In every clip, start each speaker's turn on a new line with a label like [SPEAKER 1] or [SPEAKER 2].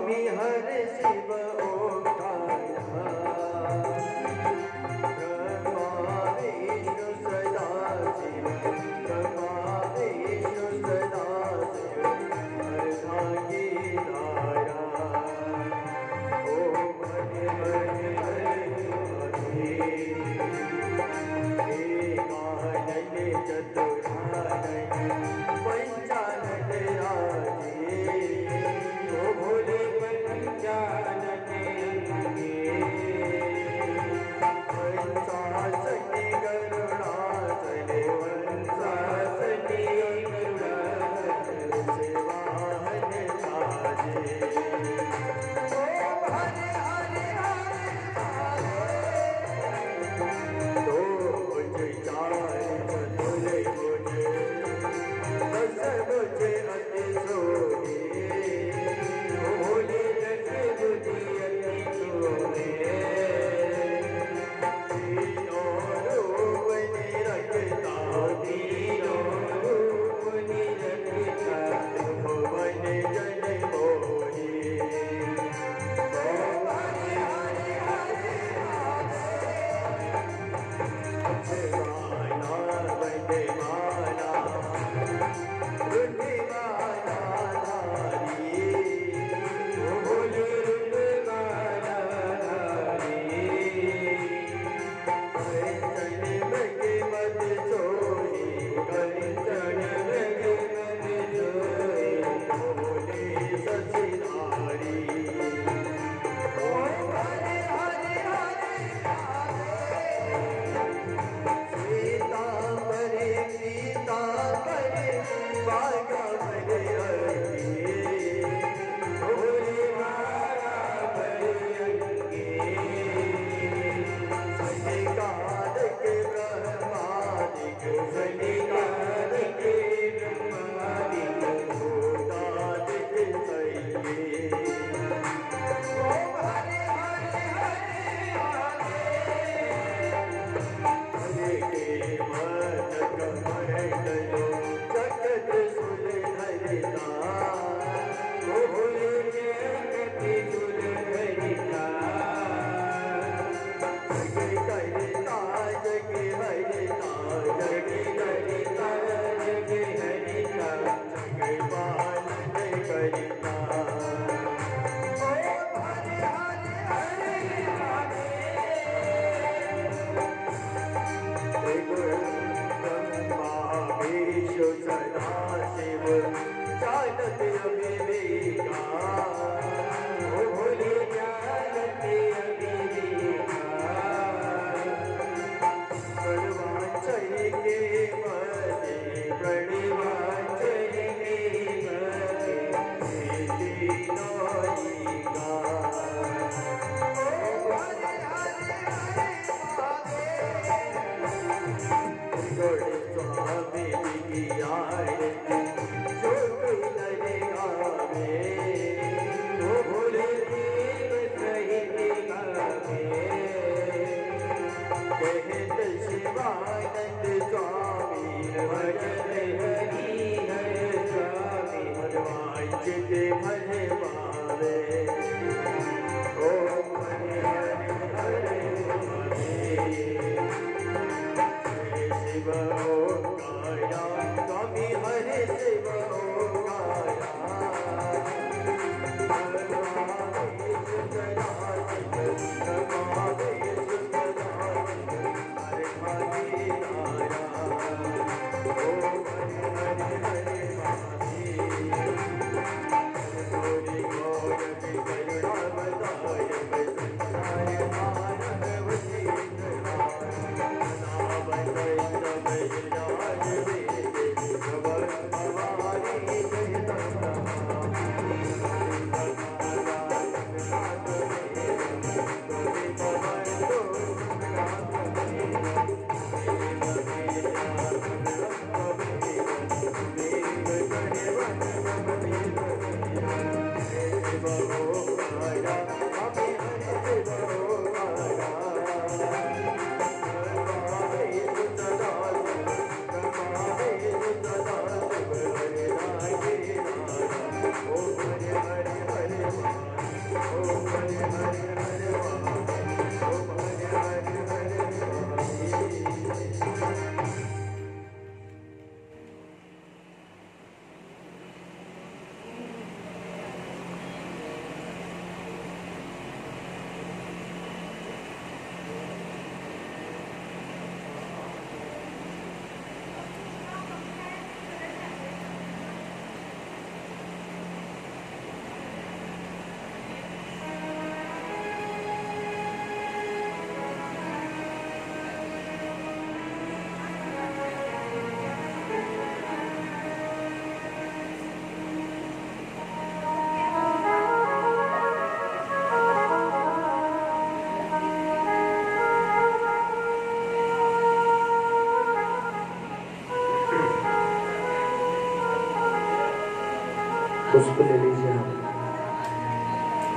[SPEAKER 1] स्वामी हर शिव ओंकार ब्रह्मा विष्णु सदा शिव ब्रह्मा विष्णु सदा शिव अर्धांगी धारा ओम हरे हरे हरे एकानन चतुरानन पंचानन राजे ओ भोले पंचानन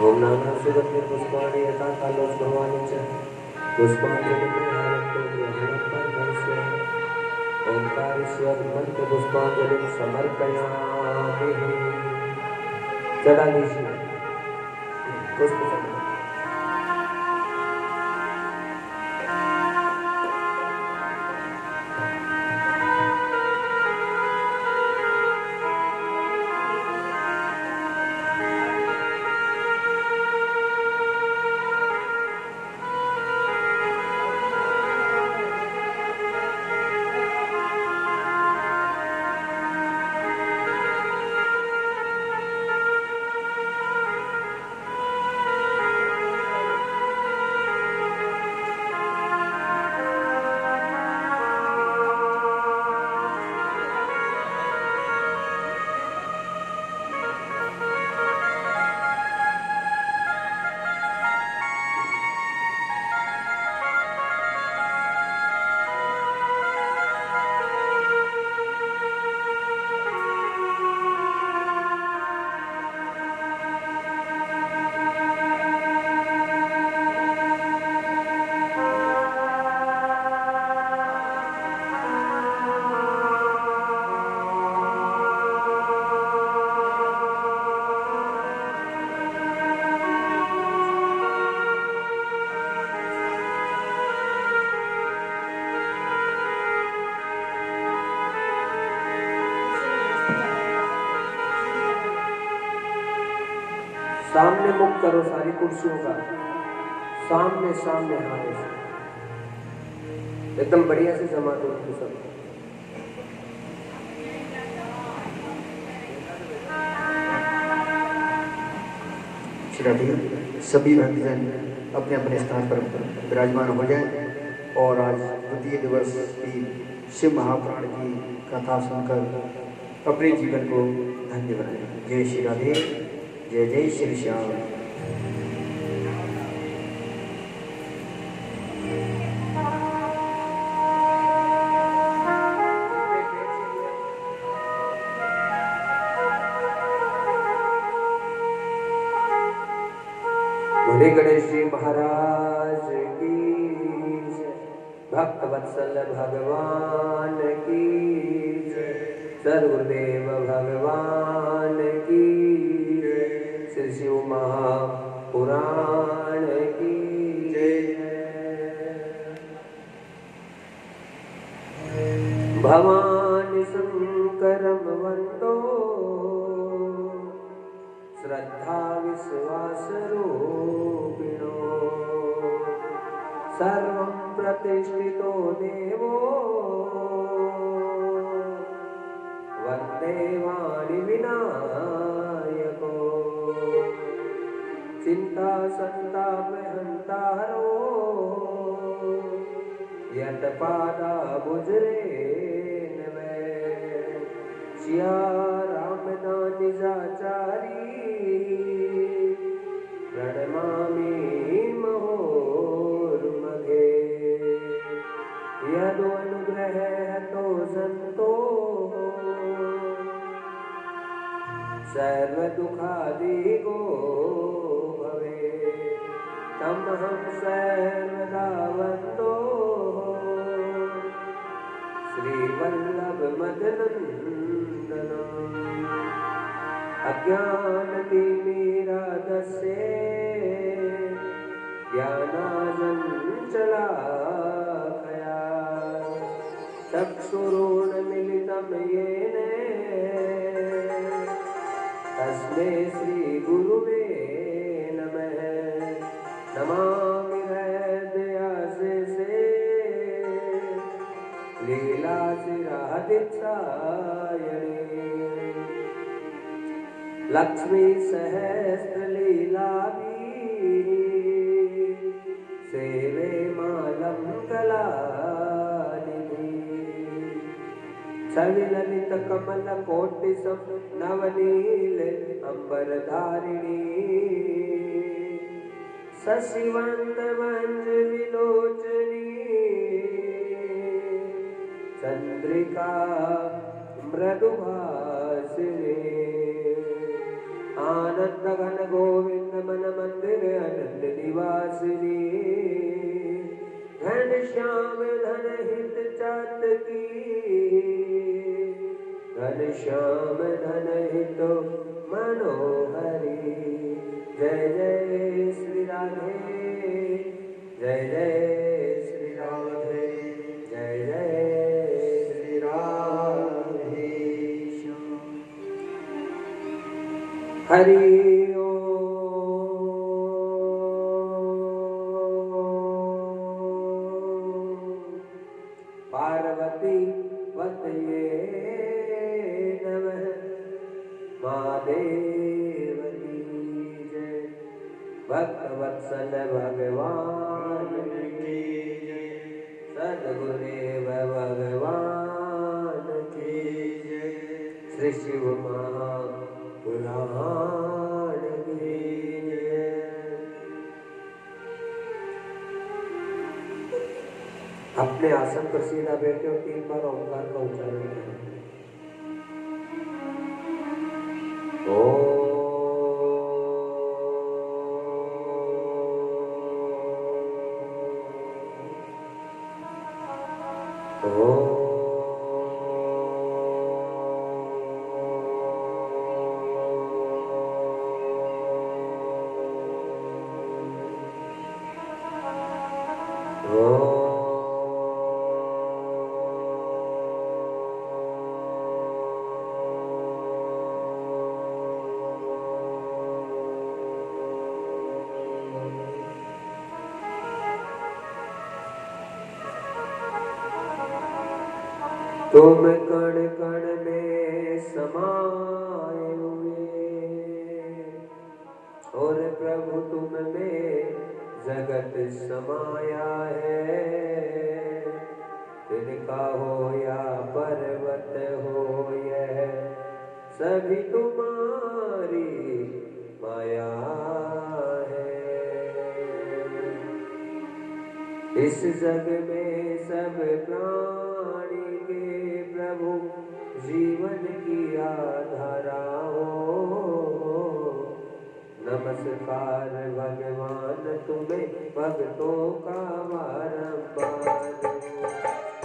[SPEAKER 2] ओम नाना सुगंधि पुष्पाणि यथा कालोस भवानी च पुष्पांजलि प्रहारतो ग्रहणोत्तरस्य ओंकारेश्वर मंत्र पुष्पांजलि समर्पयामि। चढ़ा लीजिए पुष्प चढ़ा। सामने मुख करो सारी कुर्सियों का, सामने सामने हाथ एकदम बढ़िया से जमा दो उनको सब।
[SPEAKER 1] सभी भक्तजन अपने अपने स्थान पर विराजमान हो जाएं और आज द्वितीय दिवस की शिव महापुराण की कथा सुनकर अपने जीवन को धन्य बनाएं। जय श्री राधे, जय जय श्री श्याम।
[SPEAKER 2] बोले गणेश जी महाराज की, भक्त वत्सल भगवान की, सर्वदेव भगवान की, श्री शिव महापुराण की भवानी शंकरम वंदो श्रद्धा विश्वास रूपिणो सर्वं प्रतिष्ठितो देवो वंदे वाणी विनायको चिंता संताप हंतारो यत पादा बुजरे नवे सिया राम निजाचारी प्रणमामि मुहुर्मुखे यदो अनुग्रह तो संतो सर्व दुखादिगो भवे तम हम सर्वदा वंदो श्री वल्लभ मदनंदनम अज्ञानतिमिरान्धस्य ज्ञानाञ्जनशलाकया चक्षुरुन्मीलितं येन तस्मै श्रीगुरुवे नमः। नमामि हृदयाशेषे लीलाशिराधिक्षायणे लक्ष्मी सहस्रलीलाभिः सेवे मालं कलानिधिः सविललितकमलकोटिसं नवनील अम्बरधारिणी शशिवन्दमञ्जुविलोचनी चन्द्रिका मृदुभाषिणी आनंद घन गोविंद मन वासिनी घन श्याम धन हित चातकी घन श्याम धन हित मनोहरी जय जय श्री राधे जय जय श्री राधे जय जय श्री राधे हरि पार्वती पतये नमः महादेव की जय भक्तवत्सल भगवान की जय सद्गुरुदेव भगवान की जय श्री शिव महापुराण की जय। अपने आसन पर सीधा बैठे और 3 बार ओंकार का उच्चारण करें। तुम कण कण में समाये हुए और प्रभु तुम में जगत समाया है। तिनका हो या पर्वत हो यह सभी तुम्हारी माया है। इस जग में सब प्राणी के प्रभु जीवन की आधारा हो। नमस्कार भगवान तुम्हें भक्तों का बारंबार।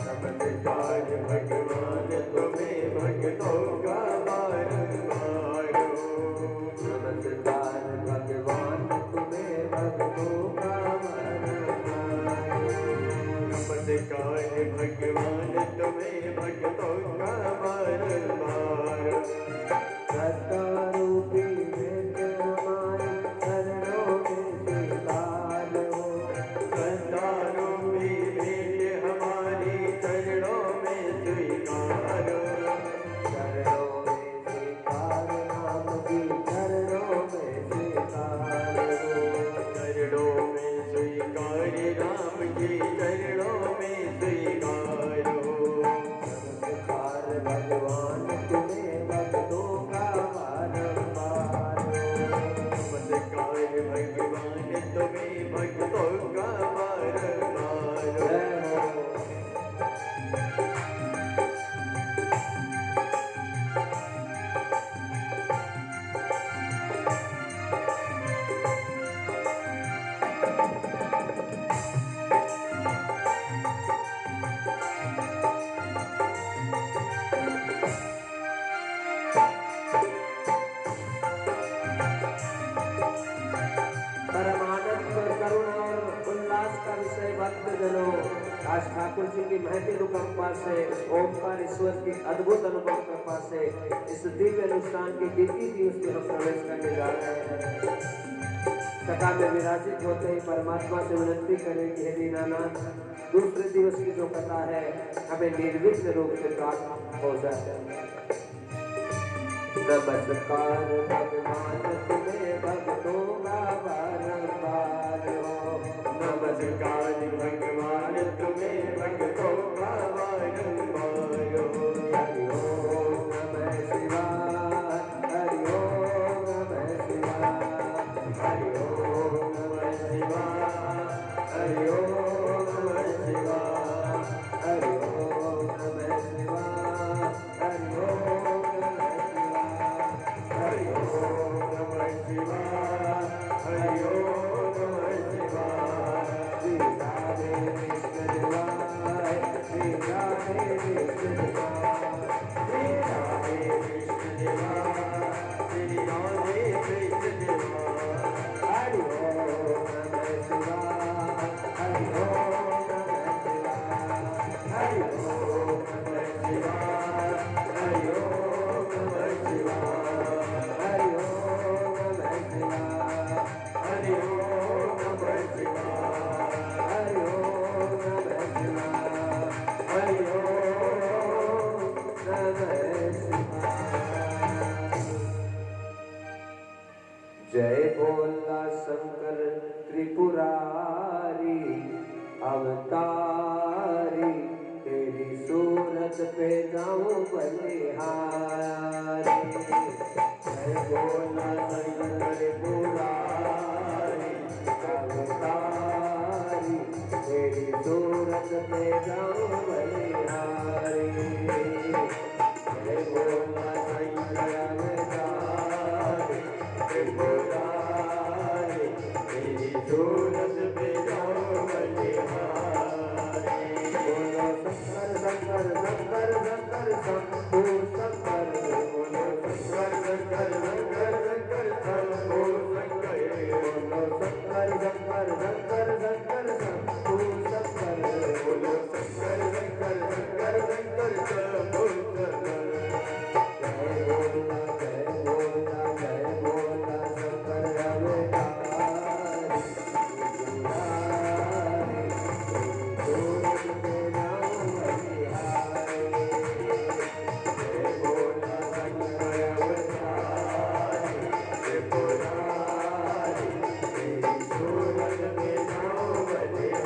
[SPEAKER 3] नमस्कार भगवान तुम्हें भक्तों का बारंबार।
[SPEAKER 2] नमस्कार भगवान तुम्हें भक्तों का बारंबार।
[SPEAKER 3] नमस्कार भगवान तुम्हें भक्तों का बारंबार।
[SPEAKER 2] सत्तारूपी भेंट हमारी चरणों में स्वीकार हो।
[SPEAKER 3] सत्तारूपी भेंट हमारी चरणों में स्वीकार।
[SPEAKER 2] चरणों में स्वीकार नाम की चरणों में स्वीकार हो।
[SPEAKER 3] चरणों में स्वीकार राम जी चरणों में स्वीकार हो।
[SPEAKER 2] नमस्कार भगवान तुम्हें भक्तों का बारंबार हो।
[SPEAKER 3] नमस्कार भगवान तुम्हें भक्तों का बारंबार।
[SPEAKER 2] जय हो। परमानंद और करुणा और उल्लास का विषय भक्तजनों, आज ठाकुर जी की महती अनुकंपा से, ओमकार ईश्वर की अद्भुत अनुपम कृपा से इस दिव्य अनुष्ठान के 21 दिवस में हम प्रवेश करने जा रहे हैं। कथा में विराजित होते ही परमात्मा से विनती करें कि हे दीनानाथ, दूसरे दिवस की जो कथा है हमें निर्विघ्न रूप से प्राप्त हो जाए। नमस्कार भगवान तुम्हें भक्तों का बारंबार हो।
[SPEAKER 3] नमस्कार भगवान तुम्हें भक्तों का बारंबार हो।
[SPEAKER 2] हरि ओम नमः शिवाय। हरि ओम नमः शिवाय।
[SPEAKER 3] हरि ओम नमः शिवाय। हरि ओम नमः शिवाय।
[SPEAKER 2] हरि ओम नमः शिवाय। हरि ओम नमः शिवाय।
[SPEAKER 3] हरि ओम नमः शिवाय।
[SPEAKER 2] बोला शंकर त्रिपुरारी अवतारी, तेरी सूरत पे जाऊं बलिहारी।
[SPEAKER 3] जय बोला शंकर त्रिपुरारी
[SPEAKER 2] अवतारी, तेरी सूरत पे जाऊं बलिहारी।
[SPEAKER 3] जय बोला शंकर अवतारी त्रिपुरारी, तेरी सूरत पे जाऊं बलिहारी।
[SPEAKER 2] बोलो शंकर शंकर शंकर शंकर शंभू शंकर, बोलो
[SPEAKER 3] शंकर शंकर शंकर शंकर शंभो शंकर,
[SPEAKER 2] बोलो शंकर शंकर शंकर शंकर शंभू शंकर,
[SPEAKER 3] बोलो शंकर शंकर शंकर शंकर शंभो शंकर।
[SPEAKER 2] जय बोला जय बोला जय बोला शंकर अवतारी त्रिपुरारी, तेरी सूरत पे जाऊं बलिहारी।
[SPEAKER 3] जय बोला शंकर अवतारी त्रिपुरारी, तेरी सूरत पे जाऊं बलिहारी।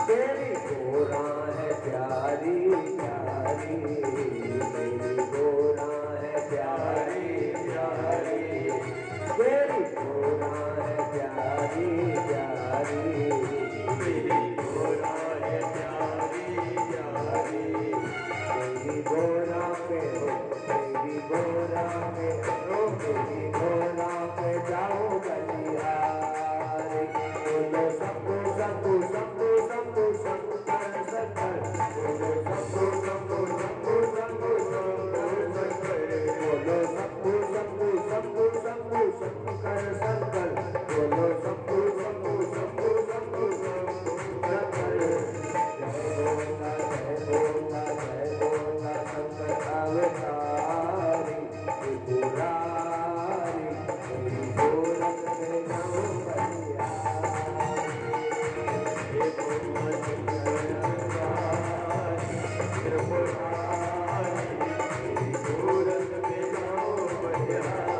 [SPEAKER 2] तेरी गोरा है प्यारी प्यारी, तेरी गोरा है प्यारी प्यारी, तेरी गोरा है प्यारी प्यारी,
[SPEAKER 3] तेरी गोरा है प्यारी प्यारी,
[SPEAKER 2] तेरी गोरा पे हो, तेरी गोरा पे हो, तेरी गोरा पे जाओ बलिहारी। बोलो शंभू शंभू शंभू शंभू शंकर शंकर, बोलो शंभू शंभू शंभू शंभू शंकर शंकर, बोलो शंभू शंभू शंभू शंभू शंकर शंकर, बोलो शंभू शंभू शंभू शंभू शंकर। जय बोला शंकर अवतारी त्रिपुरारी, तेरी सूरत पे जाऊं बलिहारी।
[SPEAKER 3] जय बोला शंकर अवतारी त्रिपुरारी, तेरी सूरत पे जाऊं बलिहारी।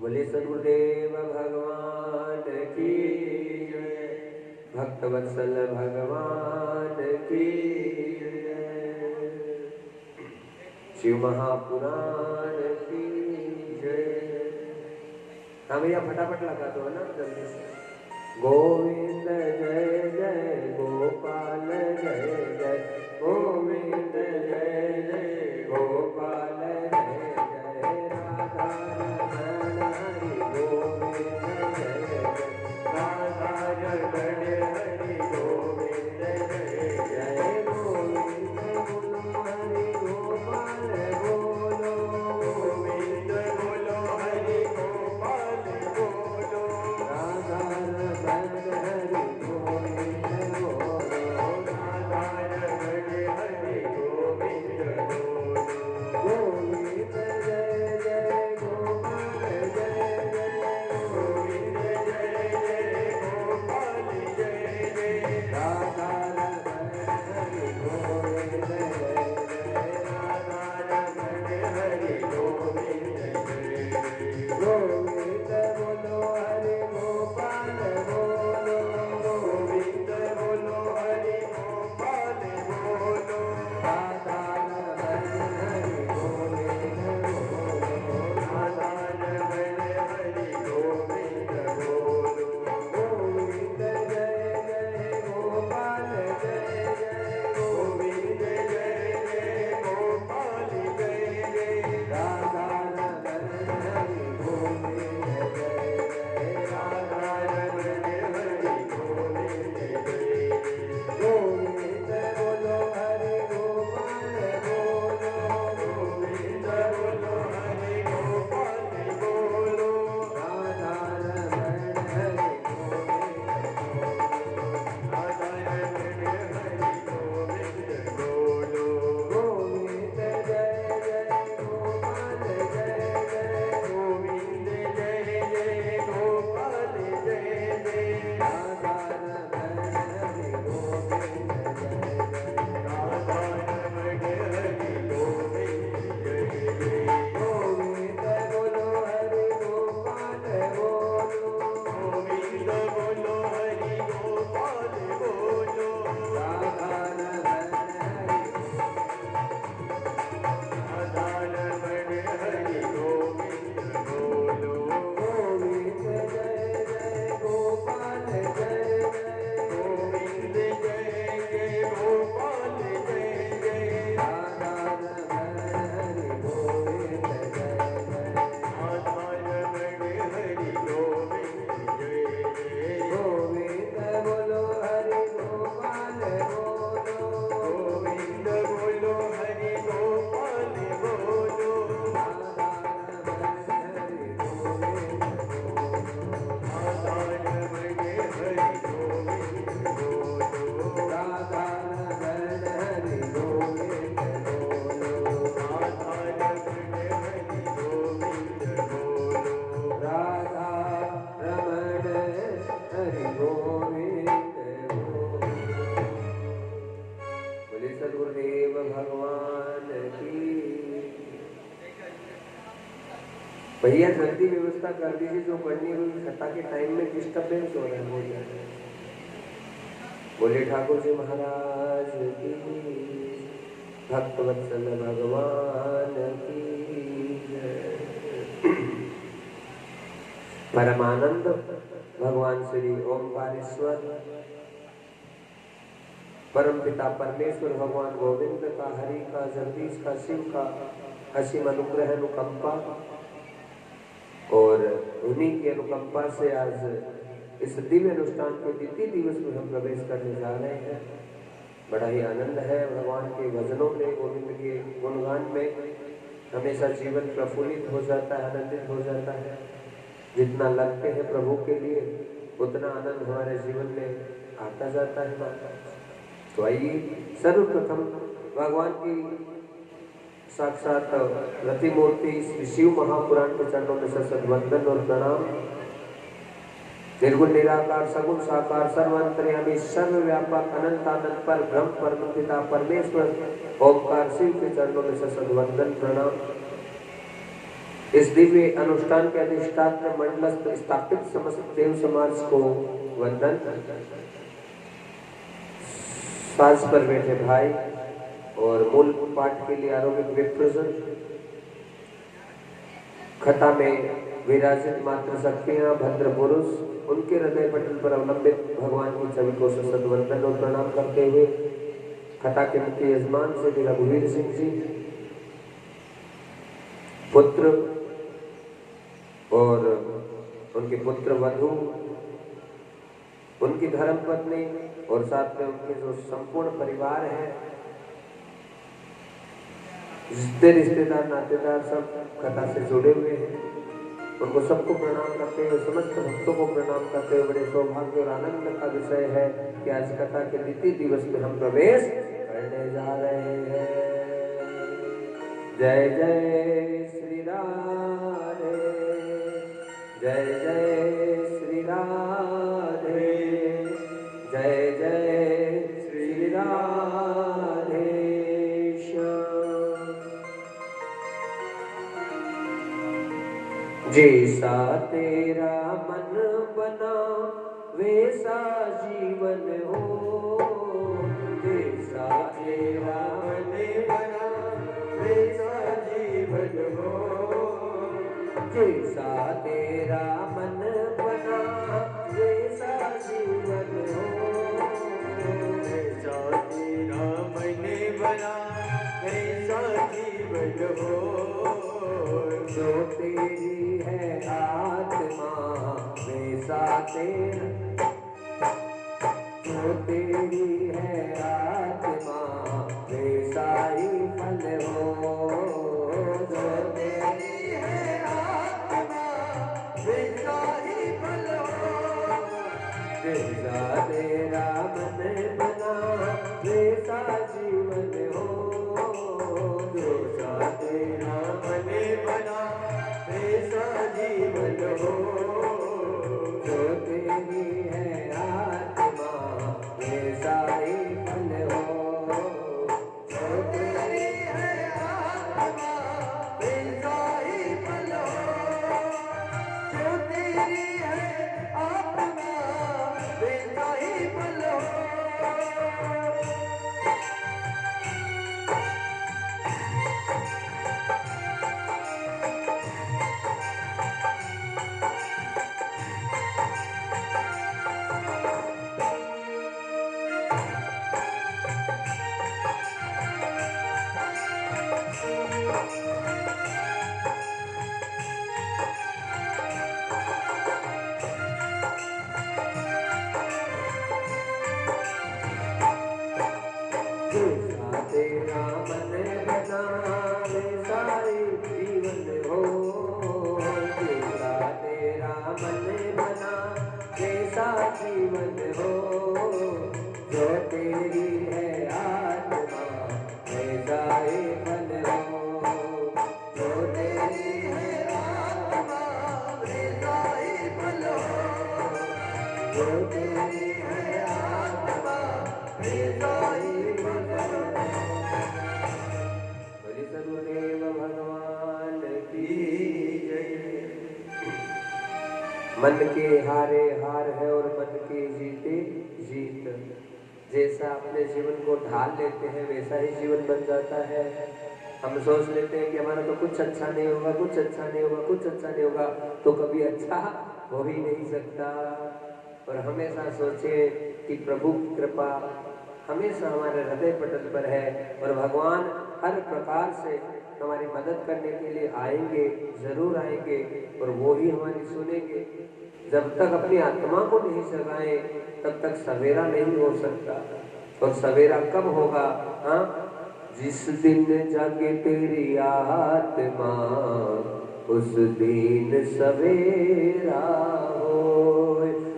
[SPEAKER 2] बोले सदगुरुदेव भगवान की जय, भक्तवत्सल भगवान की जय, शिव महापुराण की जय। हाँ भैया फटाफट लगा दो ना जल्दी से। गोविंद जय जय गोपाल जय जय, गोविंद जय जय गोपाल जय जय, राधा रमण हरि गोविंद जय जय, राधा रमण हरि गोविंद जय जय, गोविंद बोलो हरि गोपाल बोलो, गोविंद बोलो हरि गोपाल बोलो, राधा रमण हरि गोविंद बोलो, राधा रमण हरि गोविंद बोलो, गोविंद जय जय गोपाल जय जय, गोविंद जय जय गोपाल जय जय, राधा रमण हरि गोविंद जय जय, राधा रमण हरि गोविंद जय जय, गोविंद बोलो हरि गोपाल बोलो, गोविंद बोलो हरि गोपाल बोलो, राधा रमण हरि गोविंद बोलो, राधा रमण हरि गोविंद बोलो, गोविंद जय जय गोपाल जय जय, गोविंद जय जय गोपाल जय जय, राधा रमण हरि गोविंद भैया जल्दी व्यवस्था कर दीजिए, जो करनी है छठा के टाइम में डिस्टर्बेंस हो रहा है, हो जाए। बोले ठाकुर जी महाराज की, भक्त वत्सल भगवान की जय। परमानंद भगवान श्री ओंकारेश्वर परम पिता परमेश्वर भगवान गोविंद का, हरि का, जगदीश का, शिव का असीम अनुग्रह अनुकंपा, और उन्हीं की अनुकंपा से आज इस दिव्य अनुष्ठान के द्वितीय दिवस में हम प्रवेश करने जा रहे हैं। बड़ा ही आनंद है भगवान के भजनों में, गोविंद के गुणगान में हमेशा जीवन प्रफुल्लित हो जाता है, आनंदित हो जाता है। जितना लगते हैं प्रभु के लिए उतना आनंद हमारे जीवन में आता जाता है। तो आइए सर्वप्रथम भगवान की साक्षात प्रतिमूर्ति श्री शिव महापुराण के चरणों में सशद वंदन और प्रणाम। निर्गुण निराकार सगुण साकार सर्वांतर्यामी सर्वव्यापक अनंत आनंद पर ब्रह्म परम पिता परमेश्वर ओंकार शिव के चरणों में सशद वंदन प्रणाम। इस दिव्य अनुष्ठान के अधिष्ठात्र मंडलस्थ स्थापित समस्त देव समाज को वंदन। साज पर बैठे भाई और मूल पाठ के लिए आरोग्य विप्रजन, खता में विराजित मात्र शक्तियां भद्र पुरुष, उनके हृदय पटल पर अवलंबित भगवान की छवि को सशद वंदन और प्रणाम करते हुए खता के मुख्य यजमान श्री रघुवीर सिंह जी, पुत्र और उनके पुत्र वधू, उनकी धर्मपत्नी और साथ में उनके जो संपूर्ण परिवार है, रिश्तेदार नातेदार सब कथा से जुड़े हुए हैं, उनको सबको प्रणाम करते हुए, समस्त भक्तों को प्रणाम करते हुए बड़े सौभाग्य और आनंद का विषय है कि आज कथा के द्वितीय दिवस में हम प्रवेश करने जा रहे हैं। जय जय श्री राधे, जय जय श्री राधे, जय जय श्री राधे। जैसा तेरा मन बना वैसा जीवन हो, जैसा तेरा मन बना वैसा जीवन हो, जैसा तेरा मन बना वैसा जीवन हो, जैसा तेरा मन बना वैसा जीवन हो, जो तेरी है आत्मा वैसा तेरा, जो तेरी है आत्मा वैसा ही फल हो, जो तेरी है आत्मा वैसा ही फल हो, जैसा तेरा मन बना वैसा जीवन हो, जैसा तेरा मन बना वैसा जीवन हो, जो तेरी है आत्मा वैसा ही फल हो, जो तेरी है आत्मा वैसा ही फल हो, जो तेरी है आत्मा वैसा ही फल हो। जैसा तेरा मन बना वैसा ही जीवन हो, जैसा तेरा मन बना वैसा जीवन हो, जो तेरी है आत्मा वैसा ही फल हो, जो तेरी है आत्मा वैसा ही फल हो, जो तेरी है आत्मा वैसा ही फल हो। बोले सद्गुरुदेव भगवान की जय। मन के हारे हार है और मन के जीते जीत। जैसा अपने जीवन को ढाल लेते हैं वैसा ही जीवन बन जाता है। हम सोच लेते हैं कि हमारा तो कुछ अच्छा नहीं होगा, कुछ अच्छा नहीं होगा, कुछ अच्छा नहीं होगा, तो कभी अच्छा हो ही नहीं सकता। और हमेशा सोचे कि प्रभु की कृपा हमेशा हमारे हृदय पटल पर है और भगवान हर प्रकार से हमारी मदद करने के लिए आएंगे, जरूर आएंगे और वो ही हमारी सुनेंगे। जब तक अपनी आत्मा को नहीं जगाए तब तक सवेरा नहीं हो सकता। और सवेरा कब होगा? हाँ, जिस दिन जागे तेरी आत्मा उस दिन सवेरा हो।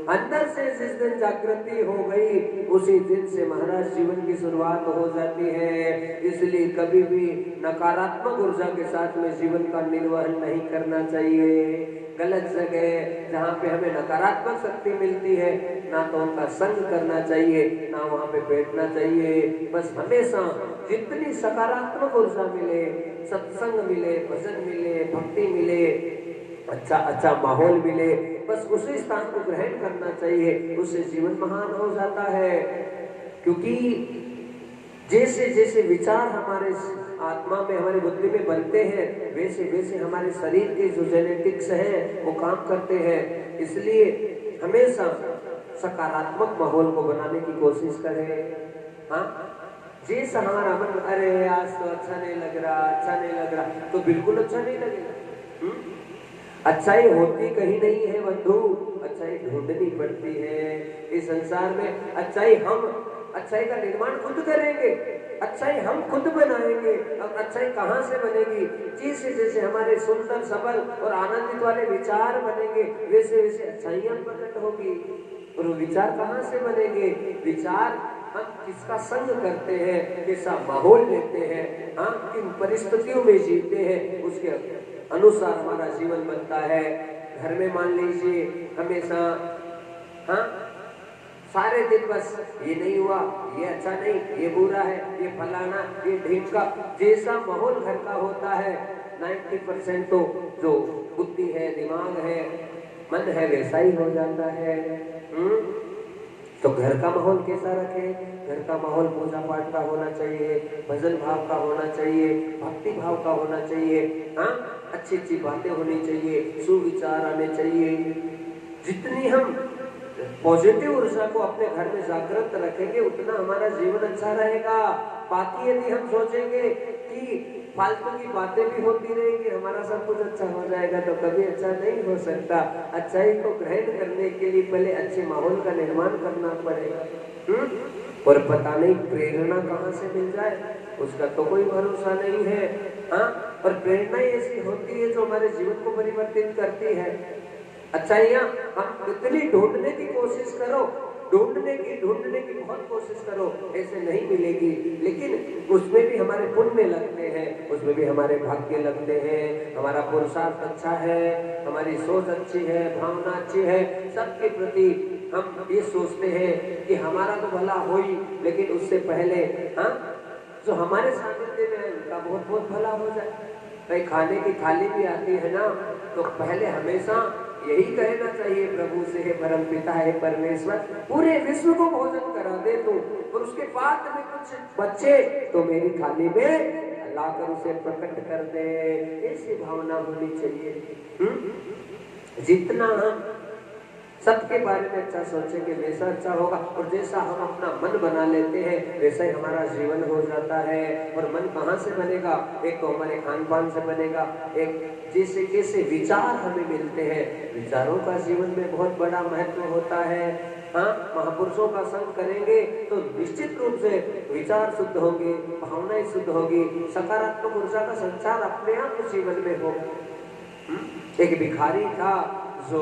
[SPEAKER 2] अंदर से जिस दिन जागृति हो गई उसी दिन से महाराज जीवन की शुरुआत हो जाती है। इसलिए कभी भी नकारात्मक ऊर्जा के साथ में जीवन का निर्वहन नहीं करना चाहिए। गलत जगह जहाँ पे हमें नकारात्मक शक्ति मिलती है ना तो उनका संग करना चाहिए ना वहाँ पे बैठना चाहिए। बस हमेशा जितनी सकारात्मक ऊर्जा मिले, सत्संग मिले, भजन मिले, भक्ति मिले, अच्छा अच्छा माहौल मिले, बस उसी स्थान को ग्रहण करना चाहिए। उससे जीवन महान हो जाता है। क्योंकि जैसे जैसे विचार हमारे आत्मा में, हमारी बुद्धि में बनते हैं वैसे वैसे हमारे शरीर के जो जेनेटिक्स हैं वो काम करते हैं। इसलिए हमेशा सकारात्मक माहौल को बनाने की कोशिश करें। हाँ, जैसा हमारा मन, अरे आज तो अच्छा नहीं लग रहा, अच्छा नहीं लग रहा, तो बिल्कुल अच्छा नहीं लगेगा। अच्छाई होती कहीं नहीं है बंधु, अच्छाई ढूंढनी पड़ती है। इस संसार में अच्छाई का निर्माण खुद करेंगे, अच्छाई हम खुद बनाएंगे। अब अच्छाई कहाँ से बनेगी? जैसे जैसे हमारे सुंदर, सबल और आनंदित वाले विचार बनेंगे वैसे वैसे अच्छाइयां प्रकट होगी। और वो विचार कहाँ से बनेंगे? विचार हम किसका संग करते हैं, कैसा माहौल लेते हैं, हाँ, किन परिस्थितियों में जीते हैं, उसके अनुसार हमारा जीवन बनता है। घर में मान लीजिए हमेशा, हाँ, सारे दिन बस ये नहीं हुआ, ये अच्छा नहीं, ये बुरा है, ये फलाना, ये ढीमका, जैसा माहौल घर का होता है 90% तो जो बुद्धि है, दिमाग है, मन है वैसा ही हो जाता है। तो घर का माहौल कैसा रखें? घर का माहौल पूजा पाठ का होना चाहिए, भजन भाव का होना चाहिए, भक्ति भाव का होना चाहिए, हाँ, अच्छी अच्छी बातें होनी चाहिए, सुविचार आने चाहिए। जितनी हम पॉजिटिव ऊर्जा को अपने घर में जागृत रखेंगे उतना हमारा जीवन अच्छा रहेगा। बाकी यदि हम सोचेंगे कि फालतू की बातें भी होती रहेंगी, हमारा सब कुछ अच्छा हो जाएगा, तो कभी अच्छा नहीं हो सकता। अच्छाई को ग्रहण करने के लिए पहले अच्छे माहौल का निर्माण करना पड़ेगा। और पता नहीं प्रेरणा कहाँ से मिल जाए, उसका तो कोई भरोसा नहीं है। हाँ, और प्रेरणा ऐसी होती है जो हमारे जीवन को परिवर्तित करती है। अच्छाइयाँ हम इतनी ढूंढने की कोशिश करो, ढूंढने की बहुत कोशिश करो, ऐसे नहीं मिलेगी। लेकिन उसमें भी हमारे पुण्य लगते हैं, उसमें भी हमारे भाग्य लगते हैं, हमारा पुरुषार्थ अच्छा है, हमारी सोच अच्छी है, भावना अच्छी है, सबके प्रति हम ये सोचते हैं कि हमारा तो भला हो ही, लेकिन उससे पहले, हाँ, जो हमारे सानिध्य में है उनका बहुत बहुत भला हो जाए। भाई खाने की थाली भी आती है ना, तो पहले हमेशा यही कहना चाहिए प्रभु से, हे परम पिता, हे परमेश्वर, पूरे विश्व को भोजन करा दे तू, और उसके बाद में कुछ बच्चे तो मेरी थाली में लाकर उसे प्रकट कर दे। ऐसी भावना होनी चाहिए। जितना हम सबके बारे में अच्छा सोचेंगे वैसा अच्छा होगा, और जैसा हम अपना मन बना लेते हैं वैसा ही हमारा जीवन हो जाता है। और मन कहाँ से बनेगा? एक तो हमारे खान पान से बनेगा, एक जैसे जैसे विचार हमें मिलते हैं, विचारों का जीवन में बहुत बड़ा महत्व होता है। हाँ, महापुरुषों का संग करेंगे तो निश्चित रूप से विचार शुद्ध होंगे, भावनाएं शुद्ध होगी, सकारात्मक ऊर्जा का संचार अपने आप जीवन में होगा। एक भिखारी था जो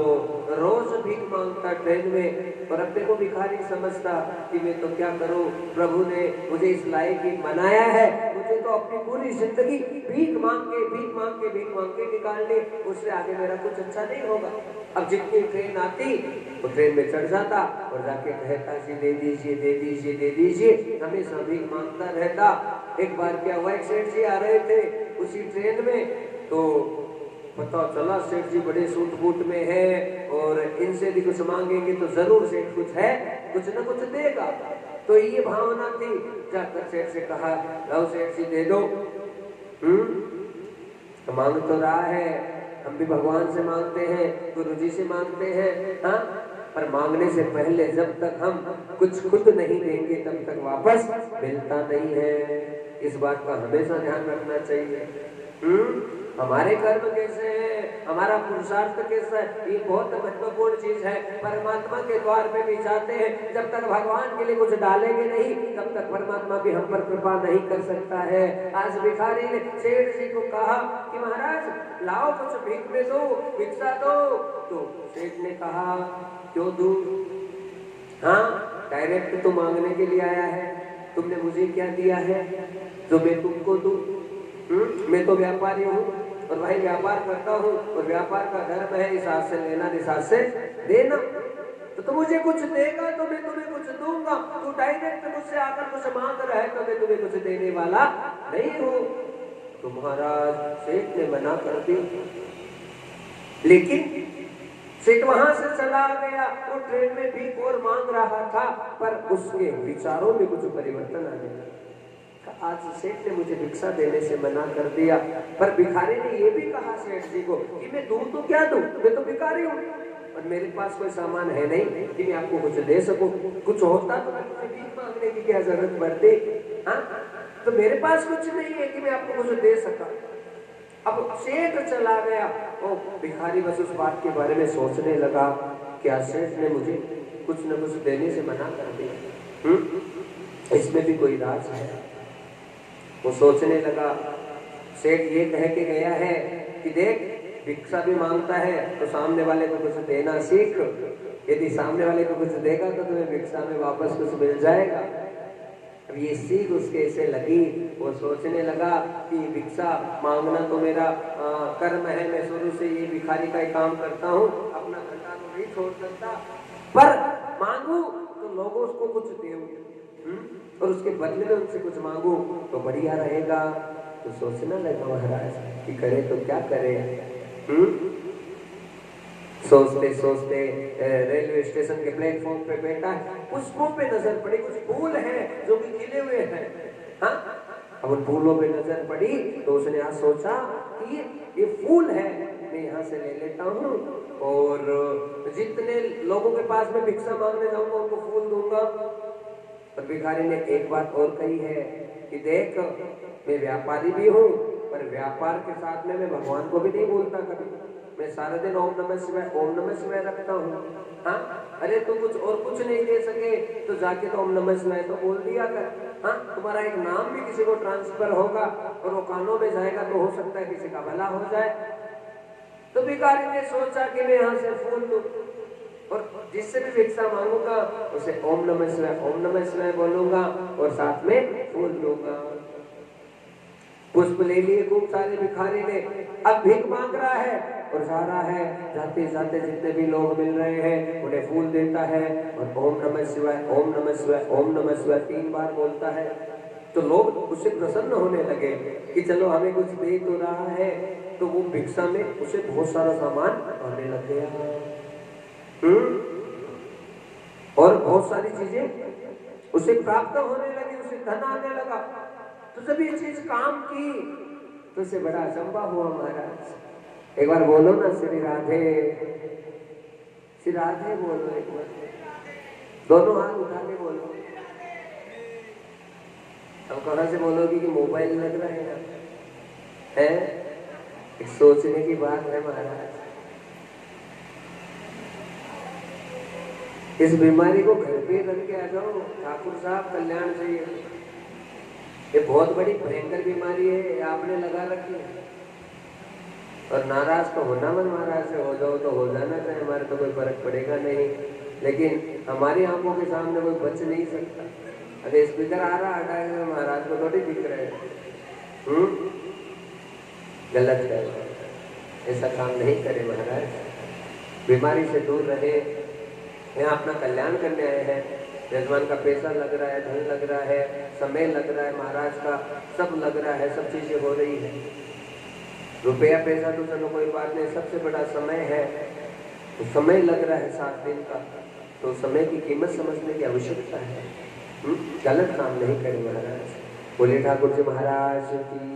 [SPEAKER 2] रोज भीख मांगता ट्रेन में, और अपने को भिखारी समझता कि मैं तो क्या करूं, प्रभु ने मुझे इस लायक ही बनाया है, मुझे तो अपनी पूरी जिंदगी भीख मांग के निकालनी, उससे आगे मेरा कुछ अच्छा नहीं होगा। अब जितनी ट्रेन आती वो ट्रेन में चढ़ जाता और जाके कहता कि दे दीजिए, दे दीजिए, दे दीजिए, हमेशा भीख मांगता रहता। एक बार क्या हुआ, एक सेठ जी आ रहे थे उसी ट्रेन में, तो पता चला सेठ जी बड़े सूट बूट में है और इनसे भी कुछ मांगेंगे तो जरूर सेठ कुछ है, कुछ न कुछ देगा। तो ये भावना थी। जाकर सेठ से कहा, लो सेठ जी दे दो। तो मांग तो रहा है, हम भी भगवान से मांगते हैं, गुरु जी से मांगते हैं, हाँ, पर मांगने से पहले जब तक हम कुछ खुद नहीं देंगे तब तक वापस मिलता नहीं है। इस बात का हमेशा ध्यान रखना चाहिए। हमारे कर्म कैसे हैं, हमारा पुरुषार्थ कैसा है, ये बहुत महत्वपूर्ण चीज है। परमात्मा के द्वार पे भी जाते हैं, जब तक भगवान के लिए कुछ डालेंगे नहीं तब तक परमात्मा भी हम पर कृपा नहीं कर सकता है। आज भिखारी ने सेठ जी को कहा कि महाराज लाओ कुछ भीख में दो, भिक्षा दो। तो सेठ ने कहा क्यों दूं? हाँ, डायरेक्ट तो मांगने के लिए आया है, तुमने मुझे क्या दिया है जो मैं तुमको दूं? मैं तो व्यापारी हूँ और भाई व्यापार करता हूँ और व्यापार का धर्म है इस हाथ से लेना, इस हाथ से देना। तो तुम मुझे कुछ देगा तो मैं तुम्हें कुछ दूंगा। तू डायरेक्ट मुझसे आकर कुछ मांग रहा है तो मैं तुम्हें कुछ देने वाला नहीं हूँ। तो महाराज सेठ ने मना कर दी, लेकिन सेठ वहां से चला गया। वो ट्रेन में भी और मांग रहा था, पर उसके विचारों में कुछ परिवर्तन आ गया। आज सेठ ने मुझे भिक्षा देने से मना कर दिया, पर भिखारी ने ये भी कहा सेठ जी को कि मैं दूं तो क्या दूं, मैं तो भिखारी हूँ और मेरे पास कोई सामान है नहीं कि मैं आपको कुछ दे सकूं। कुछ होता तो मुझे भीख मांगने की क्या जरूरत पड़ती? हाँ, तो मेरे पास कुछ नहीं है कि मैं आपको कुछ दे सका। अब सेठ चला गया, ओ भिखारी बस उस बात के बारे में सोचने लगा, क्या सेठ ने मुझे कुछ न कुछ देने से मना कर दिया, इसमें भी कोई राज है। वो सोचने लगा, सेठ ये कह के गया है कि देख भिक्षा भी मांगता है तो सामने वाले को कुछ देना सीख, यदि सामने वाले को कुछ देगा तो तुम्हें भिक्षा में वापस कुछ मिल जाएगा। अब ये सीख उसके से लगी। वो सोचने लगा कि भिक्षा मांगना तो मेरा कर्म है, मैं शुरू से ये भिखारी का ही काम करता हूँ, अपना धंधा तो नहीं छोड़ सकता, पर मांगू तो लोगों को कुछ देंगे और उसके बदले में उनसे कुछ मांगू तो बढ़िया रहेगा। तो सोचना लगा महाराज कि करे तो क्या करे। सोचते सोचते रेलवे स्टेशन के प्लेटफॉर्म पे बैठा, पुष्पों पे नजर पड़ी, कुछ फूल हैं जो कि खिले हुए हैं। हाँ, अब उन फूलों पे नजर पड़ी तो उसने आज सोचा कि ये फूल है, मैं यहाँ से ले लेता हूँ और जितने लोगों के पास में भिक्षा मांगने जाऊंगा उनको फूल दूंगा। पर भिखारी ने एक बात और कही है कि देख मैं व्यापारी भी हूँ, पर व्यापार के साथ में मैं भगवान को भी नहीं बोलता कभी, मैं सारा दिन ओम नमः शिवाय रखता हूँ। हाँ, अरे तू कुछ नहीं दे सके तो जाके तो ओम नमः शिवाय तो बोल दिया कर। हाँ, तुम्हारा एक नाम भी किसी को ट्रांसफर होगा और वो कानों में जाएगा तो हो सकता है किसी का भला हो जाए। तो भिखारी ने सोचा कि मैं यहाँ से फूल दूं और जिससे भी भिक्षा मांगूंगा उसे ओम नमः शिवाय बोलूंगा और साथ में फूल दूंगा। पुष्प ले लिए खूब सारे भिखारी ने, अब भीख मांग रहा है और जा रहा है, जाते जाते जितने भी लोग मिल रहे हैं उन्हें फूल देता है और ओम नमः शिवाय 3 बार बोलता है। तो लोग उससे प्रसन्न होने लगे कि चलो हमें कुछ दे तो रहा है। तो वो भिक्षा में उसे बहुत सारा सामान आने लग गया और बहुत सारी चीजें उसे प्राप्त होने लगी, उसे धन आने लगा। तो जब ये चीज काम की तो उसे बड़ा अचंभा हुआ महाराज। एक बार बोलो ना श्री राधे बोलो, एक बार दोनों हाथ उठा के बोलो। अब कहां से बोलोगी कि मोबाइल लग रहा है? एक सोचने की बात है महाराज। इस बीमारी को घर पे रख के आ जाओ, ठाकुर साहब कल्याण चाहिए। ये बहुत बड़ी भयंकर बीमारी है, आपने लगा रखी है। और नाराज तो होना मन महाराज से, हो जाओ तो हो जाना चाहिए, हमारे तो कोई फर्क पड़ेगा नहीं, लेकिन हमारी आंखों के सामने कोई बच नहीं सकता। अरे स्पीकर आ रहा हटाएगा, महाराज को थोड़ी दिख रहे हैं। गलत है, ऐसा काम नहीं करे महाराज। बीमारी से दूर रहे। यहाँ अपना कल्याण करने आए हैं, यजमान का पैसा लग रहा है, धन लग रहा है, समय लग रहा है, महाराज का सब लग रहा है, सब चीजें हो रही है। रुपया पैसा तो चलो कोई बात नहीं, सबसे बड़ा समय है। तो समय लग रहा है 7 दिन का, तो समय की कीमत समझने की आवश्यकता है। गलत काम नहीं करें महाराज। बोले ठाकुर जी महाराज की।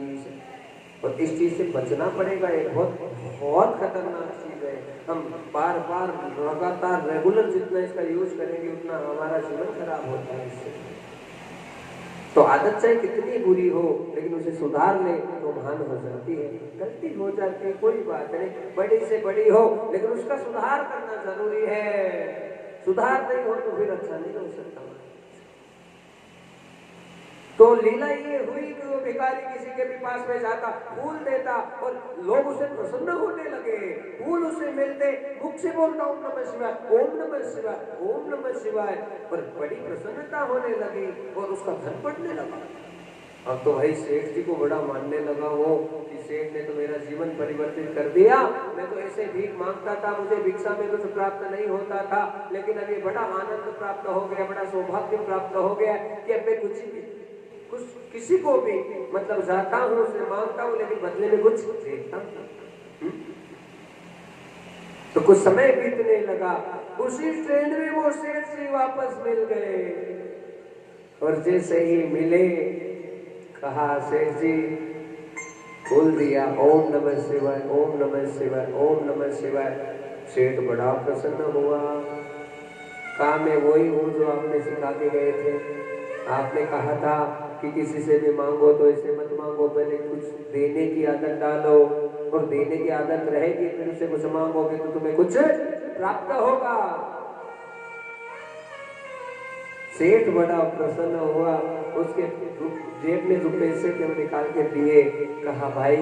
[SPEAKER 2] और इस चीज से बचना पड़ेगा। एक बहुत खतरनाक चीज है। हम बार बार लगातार रेगुलर जितना इसका यूज करेंगे उतना हमारा जीवन खराब होता है इससे। तो आदत चाहे कितनी बुरी हो लेकिन उसे सुधार ले तो महान हो जाती है। गलती हो जाती है कोई बात नहीं, बड़ी से बड़ी हो लेकिन उसका सुधार करना जरूरी है। सुधार नहीं हो तो फिर अच्छा नहीं हो सकता। तो लीला ये हुई कि वो भिखारी किसी के भी पास में जाता, फूल देता और लोग उसे प्रसन्न होने लगे। फूल उसे मिलते, मुख से बोलता ओम नमः शिवाय, ओम नमः शिवाय, ओम नमः शिवाय, पर बड़ी प्रसन्नता होने लगी और उसका धन बढ़ने लगा। अब तो भाई सेठ जी को बड़ा मानने लगा वो कि सेठ ने तो मेरा जीवन परिवर्तित कर दिया। मैं तो ऐसे भीख मांगता था, मुझे भिक्षा में कुछ प्राप्त नहीं होता था, लेकिन अब ये बड़ा आनंद प्राप्त हो गया, बड़ा सौभाग्य प्राप्त हो गया कि अब मैं कुछ किसी को भी मतलब जाता हूँ, उसे मांगता हूँ, लेकिन बदले में कुछ देता हूँ। तो कुछ समय बीतने लगा, उसी ट्रेन में वो सेठ जी वापस मिल गए और जैसे ही मिले कहा सेठ जी, बोल दिया ओम नमः शिवाय, ओम नमः शिवाय, ओम नमः शिवाय। सेठ बड़ा प्रसन्न हुआ। कहा मैं वही हूँ जो आपने सिखा के गए थे। आपने कहा था कि किसी से भी मांगो तो ऐसे मत मांगो, पहले कुछ देने की आदत डालो और देने की आदत रहेगी, फिर उससे कुछ मांगोगे तो तुम्हें कुछ प्राप्त होगा। सेठ बड़ा प्रसन्न हुआ। उसके जेब में जो पैसे थे वो निकाल के दिए। कहा भाई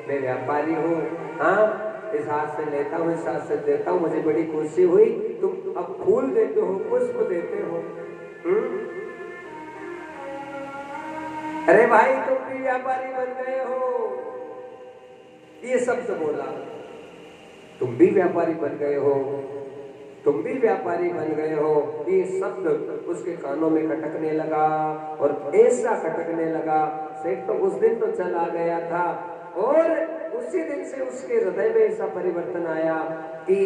[SPEAKER 2] मैं व्यापारी हूँ, हाँ इस हाथ से लेता हूँ, इस हाथ से देता हूँ, मुझे बड़ी खुशी हुई। तुम अब फूल देते हो, पुष्प देते हो। अरे भाई तुम भी व्यापारी बन गए हो। ये शब्द बोला, तुम भी व्यापारी बन गए हो, तुम भी व्यापारी बन गए हो। ये शब्द उसके कानों में खटकने लगा और ऐसा खटकने लगा। सेठ तो उस दिन तो चला गया था और उसी दिन से उसके हृदय में ऐसा परिवर्तन आया कि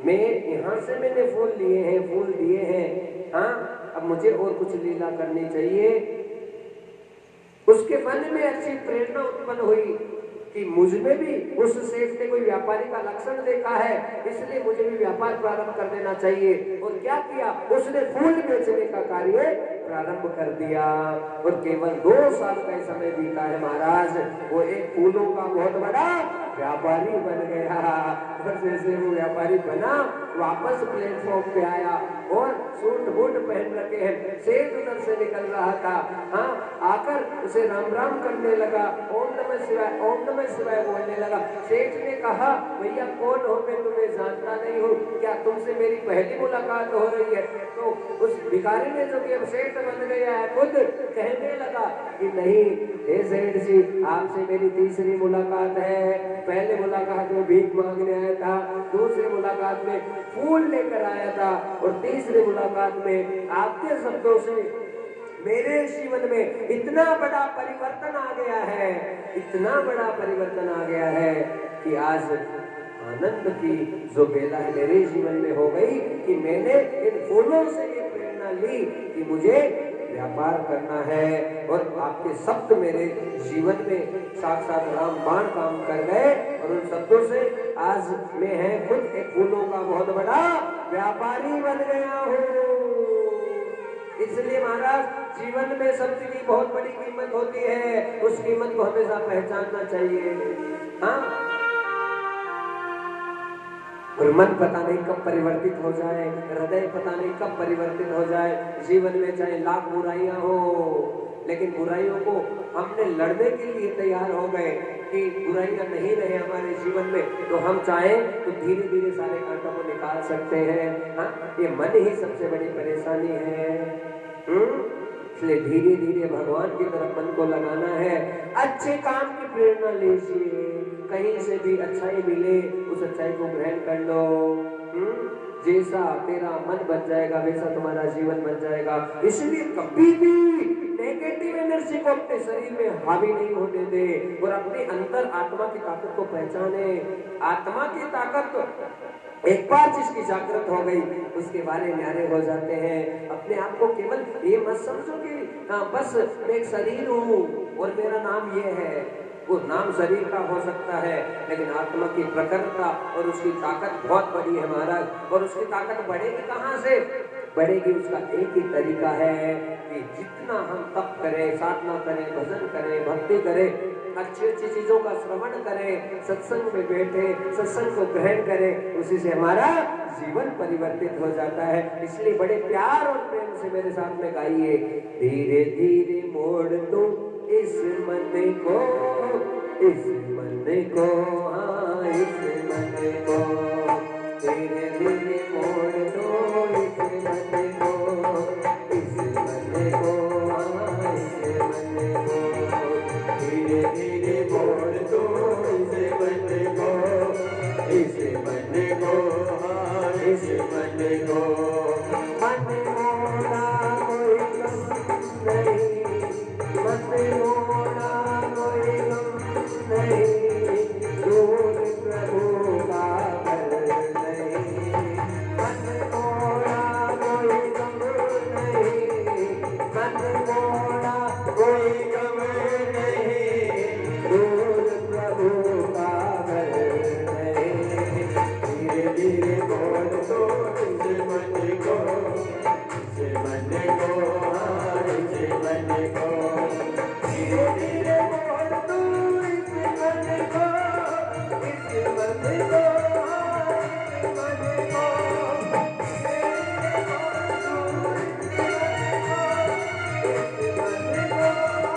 [SPEAKER 2] मैं यहाँ से मैंने फूल लिए हैं, फूल दिए हैं, हाँ अब मुझे और कुछ लीला करनी चाहिए। उसके मन में अच्छी प्रेरणा उत्पन्न हुई कि मुझ में भी उस सेठ ने कोई व्यापारी का लक्षण देखा है, इसलिए मुझे भी व्यापार प्रारंभ कर देना चाहिए। और क्या किया, उसने फूल बेचने का कार्य प्रारंभ कर दिया और केवल 2 साल का समय बीता है महाराज। वो एक फूलों का बहुत बड़ा व्यापारी बन गया। और जैसे वो व्यापारी बना, वापस प्लेटफॉर्म पे आया और सूट बूट पहन रखे हैं। सेठ उधर से निकल रहा था, हाँ आकर उसे राम राम करने लगा, ओम नमः शिवाय, ओम नमः शिवाय बोलने लगा। सेठ ने कहा भैया कौन हो, मैं तुम्हें जानता नहीं हूँ, क्या तुमसे मेरी पहली मुलाकात हो रही है? तो उस भिखारी ने जो कि सेठ बन गया है खुद कहने लगा कि नहीं हे सेठ जी, आपसे मेरी तीसरी मुलाकात है। पहले मुलाकात में भीख मांगने आया था, दूसरी मुलाकात में फूल लेकर आया था और तीसरी मुलाकात में आपके शब्दों से मेरे जीवन में इतना बड़ा परिवर्तन आ गया है, इतना बड़ा परिवर्तन आ गया है कि आज आनंद की जो बेला है मेरे जीवन में हो गई कि मैंने इन फूलों से ये प्रेरणा ली कि मुझे व्यापार करना है। और आपके शब्द मेरे जीवन में साक्षात रामबाण काम कर गए और उन शब्दों से आज मैं है खुद एक फूलों का बहुत बड़ा व्यापारी बन गया हूँ। इसलिए महाराज जीवन में शब्द की बहुत बड़ी कीमत होती है, उस कीमत को हमेशा पहचानना चाहिए। हाँ, और मन पता नहीं कब परिवर्तित हो जाए, हृदय पता नहीं कब परिवर्तित हो जाए। जीवन में चाहे लाख बुराइयां हो, लेकिन बुराइयों को हमने लड़ने के लिए तैयार हो गए कि बुराइयां नहीं रहे हमारे जीवन में, तो हम चाहें तो धीरे धीरे सारे कांटों को निकाल सकते हैं। हाँ, ये मन ही सबसे बड़ी परेशानी है। इसलिए धीरे धीरे भगवान की तरफ मन को लगाना है। अच्छे काम की प्रेरणा लीजिए, कहीं से भी अच्छाई मिले उस अच्छाई को ग्रहण कर लो। जैसा तेरा मन बन जाएगा वैसा तुम्हारा जीवन बन जाएगा। इसलिए कभी भी नेगेटिव मिर्ची को अपने शरीर में हावी नहीं होने दे और अपने अंदर आत्मा की ताकत को पहचाने। आत्मा की ताकत एक बार जिसकी जागृत हो गई उसके बारे न्यारे हो जाते हैं। अपने आप को केवल ये मत समझो कि बस मैं एक शरीर हूँ और मेरा नाम ये है। वो नाम शरीर का हो सकता है लेकिन आत्मा की प्रखरता और उसकी ताकत बहुत बड़ी है महाराज। और उसकी ताकत बढ़ेगी कहाँ से? बढ़ेगी उसका एक ही तरीका है कि जितना हम तप करें, साधना करें, भजन करें, भक्ति करें, अच्छी अच्छी चीजों का श्रवण करें, सत्संग में बैठे, सत्संग को ग्रहण करें, उसी से हमारा जीवन परिवर्तित हो जाता है। इसलिए बड़े प्यार और प्रेम से मेरे साथ में गाइए, धीरे धीरे मोड़ दो इस मन को, इस मन को, हाँ इस मन को, धीरे धीरे मोड़ दो इस मन को, इस मन को, हाँ इस मन को, धीरे धीरे मोड़ दो इस मन को, इस मन को, हाँ इस मन को। मन मोड़ा कोई गम नहीं, मन मोड़ा कोई गम नहीं, दूर प्रभु का घर नहीं। मन मोड़ा कोई गम नहीं, मन मोड़ा कोई गम नहीं, दूर प्रभु का घर नहीं। धीरे धीरे मोड़ दो इस मन को, इस मन को, हाँ इस मन को, धीरे धीरे मोड़ दो इस मन को, इस मन को, हाँ इस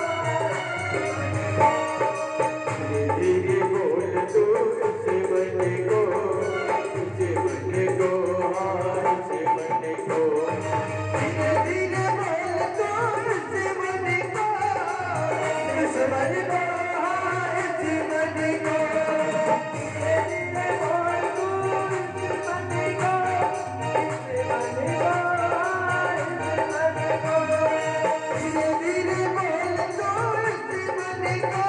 [SPEAKER 2] मन को, धीरे बोल दो इस मन को, इस मन को, हाँ इस मन को, धीरे धीरे बोल दो इस मन को, इस मन को, हाँ इस मन को, धीरे धीरे बोल दो इस मन को, इस मन को, हाँ इस मन को, धीरे धीरे बोल दो इस मन को,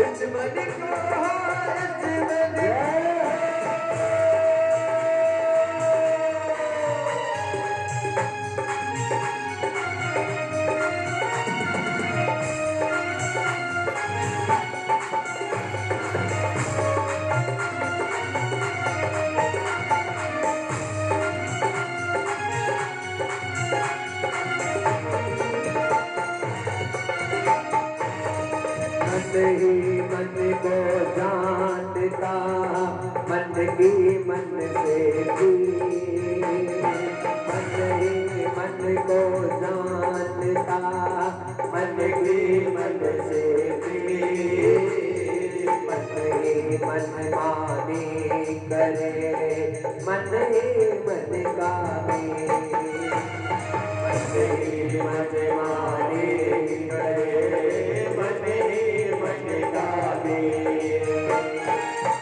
[SPEAKER 2] इस मन को, हाँ इस मन को। मन ही मन को जानता, मन की मन से भी, मन ही मन को जानता, मन की मन से भी, मन ही मन मानी करे, मन ही मन का भी, मन ही मन मानी करे, मन ही मन का भी,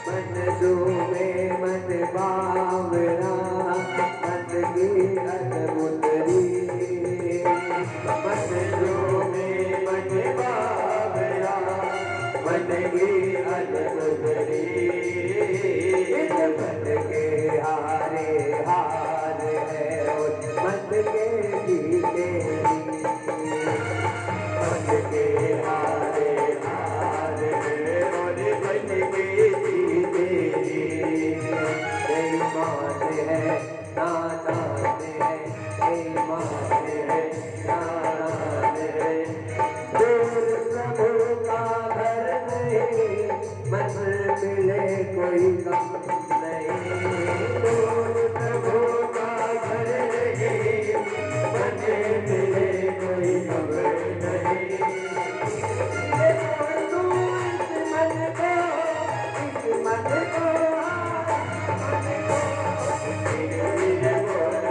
[SPEAKER 2] मन जो में मन बावरा, मन की अद्भुत रीत, मन जो में मन बावरा, मन की अद्भुत रीत, मन के हारे हार है और मन के जीते जीत, मन के हारे हार है और मन के जीते जीत। बेईमान है नादान है, बेईमान है नादान है, दूर प्रभु का घर नहीं, मन मिले कोई गम नहीं, दूर प्रभु का घर नहीं, मन मिले कोई गम नहीं। मन को,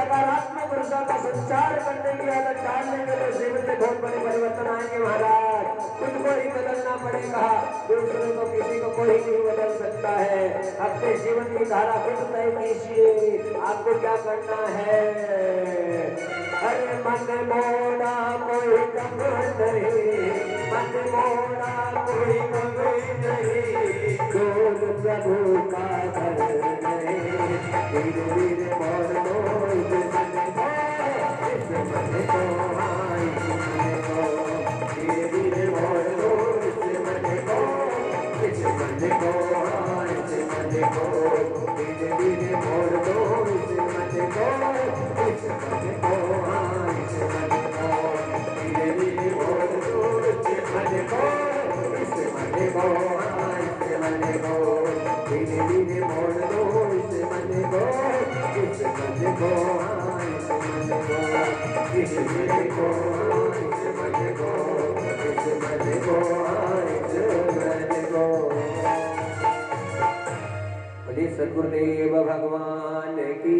[SPEAKER 2] सकारात्मक ऊर्जा का संचार करने की आदत डालेंगे तो जीवन में बहुत बड़े परिवर्तन आएंगे महाराज। खुद को ही बदलना पड़ेगा, दूसरों को किसी को कोई नहीं बदल सकता है। अपने जीवन की धारा खुद तय कीजिए, आपको क्या करना है। अरे मन मोड़ा कोई कम नहीं, मन मोड़ा कोई कम नहीं, दूर प्रभु का घर नहीं, धीरे धीरे मोड़ दो इस मन को, धीरे धीरे मोड़ दो इस मन को, इस मन को, इस मन को, धीरे धीरे मोड़ दो इस मन को, इस मन को, इस मन को, धीरे धीरे मोड़ दो इस मन को, इस मन को, इस मन को, धीरे धीरे मोड़ दो इस मन को, इस मन को, इस मन को, इस मन को, इस मन को, इस मन को, इस मन को। बोलिए सद्गुरुदेव भगवान की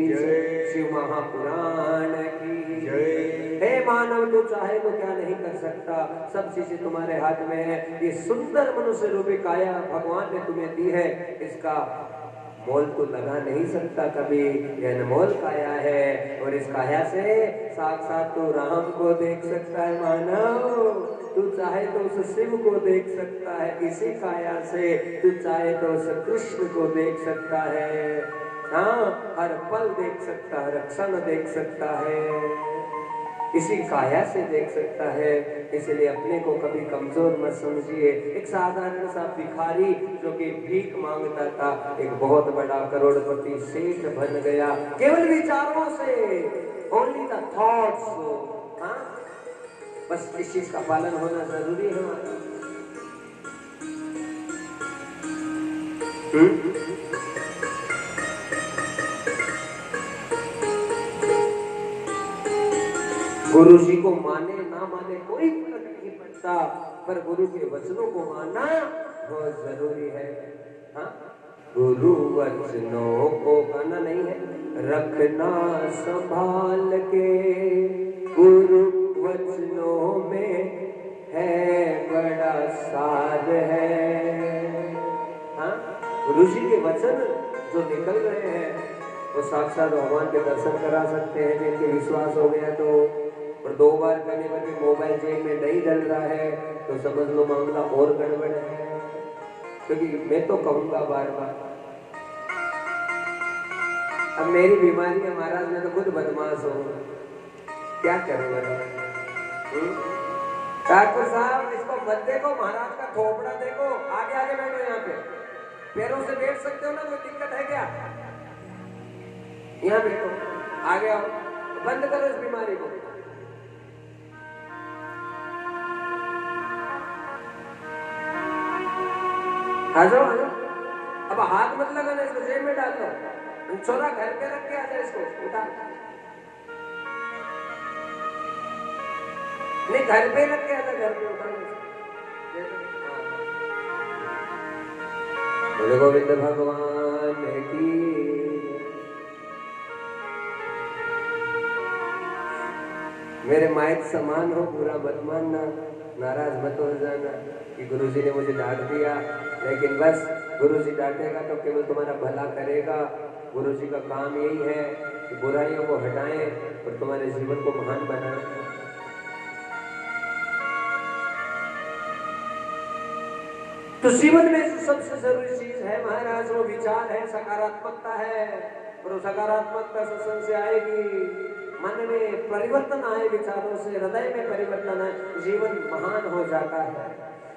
[SPEAKER 2] जय, शिव महापुराण की जय। हे मानव, तू चाहे तो क्या नहीं कर सकता, सब चीजें तुम्हारे हाथ में है। ये सुंदर मनुष्य रूपी काया भगवान ने तुम्हें दी है, इसका मोल तो लगा नहीं सकता कभी। यह अनमोल काया है और इस काया से साक्षात तो राम को देख सकता है मानव। तू चाहे तो उस शिव को देख सकता है, इसी काया से तू चाहे तो उस कृष्ण को देख सकता है। हाँ, हर पल देख सकता है, हर क्षण देख सकता है, इसी काया से देख सकता है। इसलिए अपने को कभी कमजोर मत समझिए। एक साधारण सा भिखारी जो कि भीख मांगता था, एक बहुत बड़ा करोड़पति सेठ बन गया केवल विचारों से। Only the thoughts. हाँ, बस इस चीज का पालन होना जरूरी है हमारा। गुरु जी को माने ना माने कोई फर्क नहीं पड़ता, पर गुरु के वचनों को मानना बहुत जरूरी है। हाँ, गुरु वचनों को मानना नहीं है, रखना संभाल के, गुरु वचनों में है बड़ा सार है। हाँ, गुरु जी के वचन जो निकल रहे हैं वो साक्षात भगवान के दर्शन करा सकते हैं जिनके विश्वास हो गया तो। और 2 बार करने पर भी मोबाइल जेब में नहीं डल रहा है तो समझ लो मामला और गड़बड़ है। क्योंकि मैं तो कहूंगा बार बार, अब मेरी बीमारी है महाराज, मैं तो खुद बदमाश हूँ, क्या करूँगा। ठाकुर साहब, इसको मत देखो, महाराज का थोपड़ा देखो, आगे आगे बैठो, यहाँ पे पैरों से बैठ सकते हो ना, कोई दिक्कत है क्या? यहाँ बैठो, आगे आओ, बंद करो इस बीमारी को। आ जाओ, आ जाओ। अब हाथ मत लगाना, इसको जेब में डाल दो। छोरा घर पे रख के आ जाए, इसको उठा नहीं, घर पे रख के आ जाए, घर पे उठा। बोले गोविंद भगवान की। मेरे माइक समान हो, बुरा मत मानना, नाराज मत हो जाना कि गुरुजी ने मुझे डांट दिया। लेकिन बस गुरुजी डांटेगा तो केवल तुम्हारा भला करेगा। गुरुजी का काम यही है कि बुराइयों को हटाएं और तुम्हारे जीवन को महान बनाएं। तो जीवन में सबसे जरूरी चीज है महाराज, वो विचार है, सकारात्मकता है। और वो सकारात्मकता सत्संग से आएगी। मन में परिवर्तन आए, विचारों से हृदय में परिवर्तन आए, जीवन महान हो जाता है।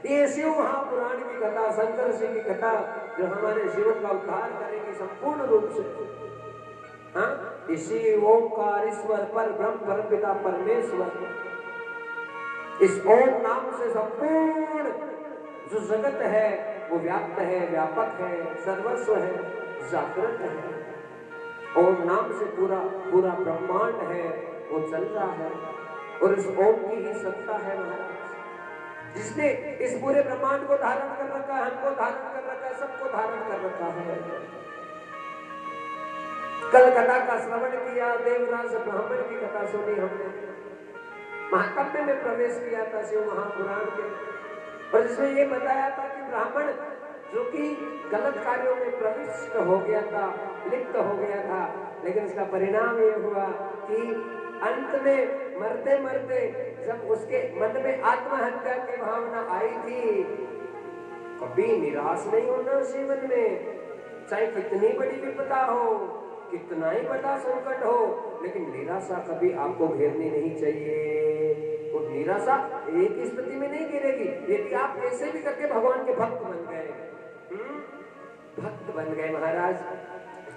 [SPEAKER 2] ये शिव महापुराण की कथा, शंकर जी की कथा जो हमारे जीवन का उद्धार करेगी संपूर्ण रूप से। हाँ, इसी ओंकार ईश्वर पर ब्रह्म परम पिता परमेश्वर, इस ओम नाम से संपूर्ण जो जगत है वो व्याप्त है, व्यापक है, सर्वस्व है, जागृत है। ओम नाम से पूरा पूरा ब्रह्मांड है वो चल रहा है। और इस ओम की ही सत्ता है महाराज, जिसने इस पूरे ब्रह्मांड को धारण कर रखा है, हमको धारण कर रखा है, सबको धारण कर रखा है। कल कथा का श्रवण किया, देवराज ब्राह्मण की कथा सुनी हमने, महाकाव्य में प्रवेश किया था शिव महापुराण के, और जिसमें ये बताया था कि ब्राह्मण जो कि गलत कार्यों में प्रविष्ट हो गया था, लिप्त हो गया था, लेकिन इसका परिणाम ये हुआ कि अंत में मरते मरते जब उसके मन में आत्महत्या की भावना आई थी, कभी निराश नहीं होना जीवन में, चाहे कितनी बड़ी विपदा हो, कितना ही बड़ा संकट हो, लेकिन निराशा कभी आपको घेरनी नहीं चाहिए। वो निराशा एक ही स्थिति में नहीं गिरेगी, यदि आप कैसे भी करके भगवान के भक्त बन गए, भक्त बन गए महाराज,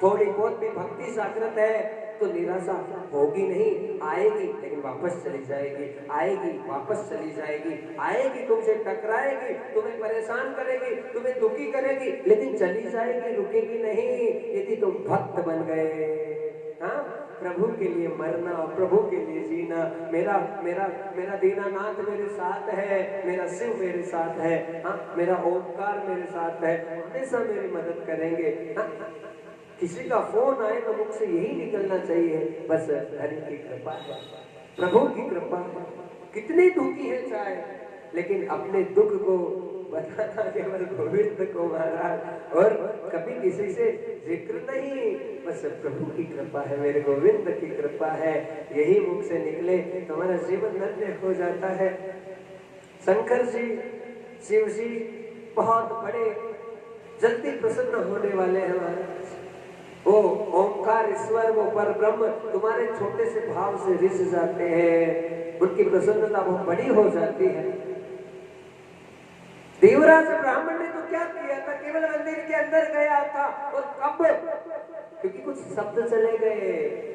[SPEAKER 2] थोड़ी बहुत भी भक्ति जागृत है तो निराशा होगी नहीं, आएगी लेकिन वापस चली जाएगी, आएगी वापस चली जाएगी, आएगी तुमसे टकराएगी, तुम्हें परेशान करेगी, तुम्हें दुखी करेगी, लेकिन चली जाएगी, रुकेगी नहीं, यदि तुम भक्त बन गए। हाँ, प्रभु के लिए मरना, प्रभु के लिए जीना, मेरा मेरा मेरा दीनानाथ मेरे साथ है, मेरा शिव मेरे साथ है, हाँ, मेरा ओंकार मेरे साथ है, हमेशा मेरी मदद करेंगे। हाँ? किसी का फोन आए तो मुख से यही निकलना चाहिए, बस हरि की कृपा है, प्रभु की कृपा है, कितनी दुखी है चाहे, लेकिन अपने दुख को बताना केवल गोविंद को महाराज, और कभी किसी से जिक्र नहीं, बस प्रभु की कृपा है, मेरे गोविंद की कृपा है, यही मुख से निकले तुम्हारा जीवन धन्य हो जाता है। शंकर जी, शिव जी बहुत बड़े जल्दी प्रसन्न होने वाले हैं महाराज। वो ओंकार ईश्वर, वो पर ब्रह्म तुम्हारे छोटे से भाव से रिस जाते हैं, उनकी प्रसन्नता बहुत बड़ी हो जाती है। देवराज ब्राह्मण ने तो क्या किया था, केवल मंदिर के अंदर गया था, और कब, क्योंकि कुछ शब्द चले गए,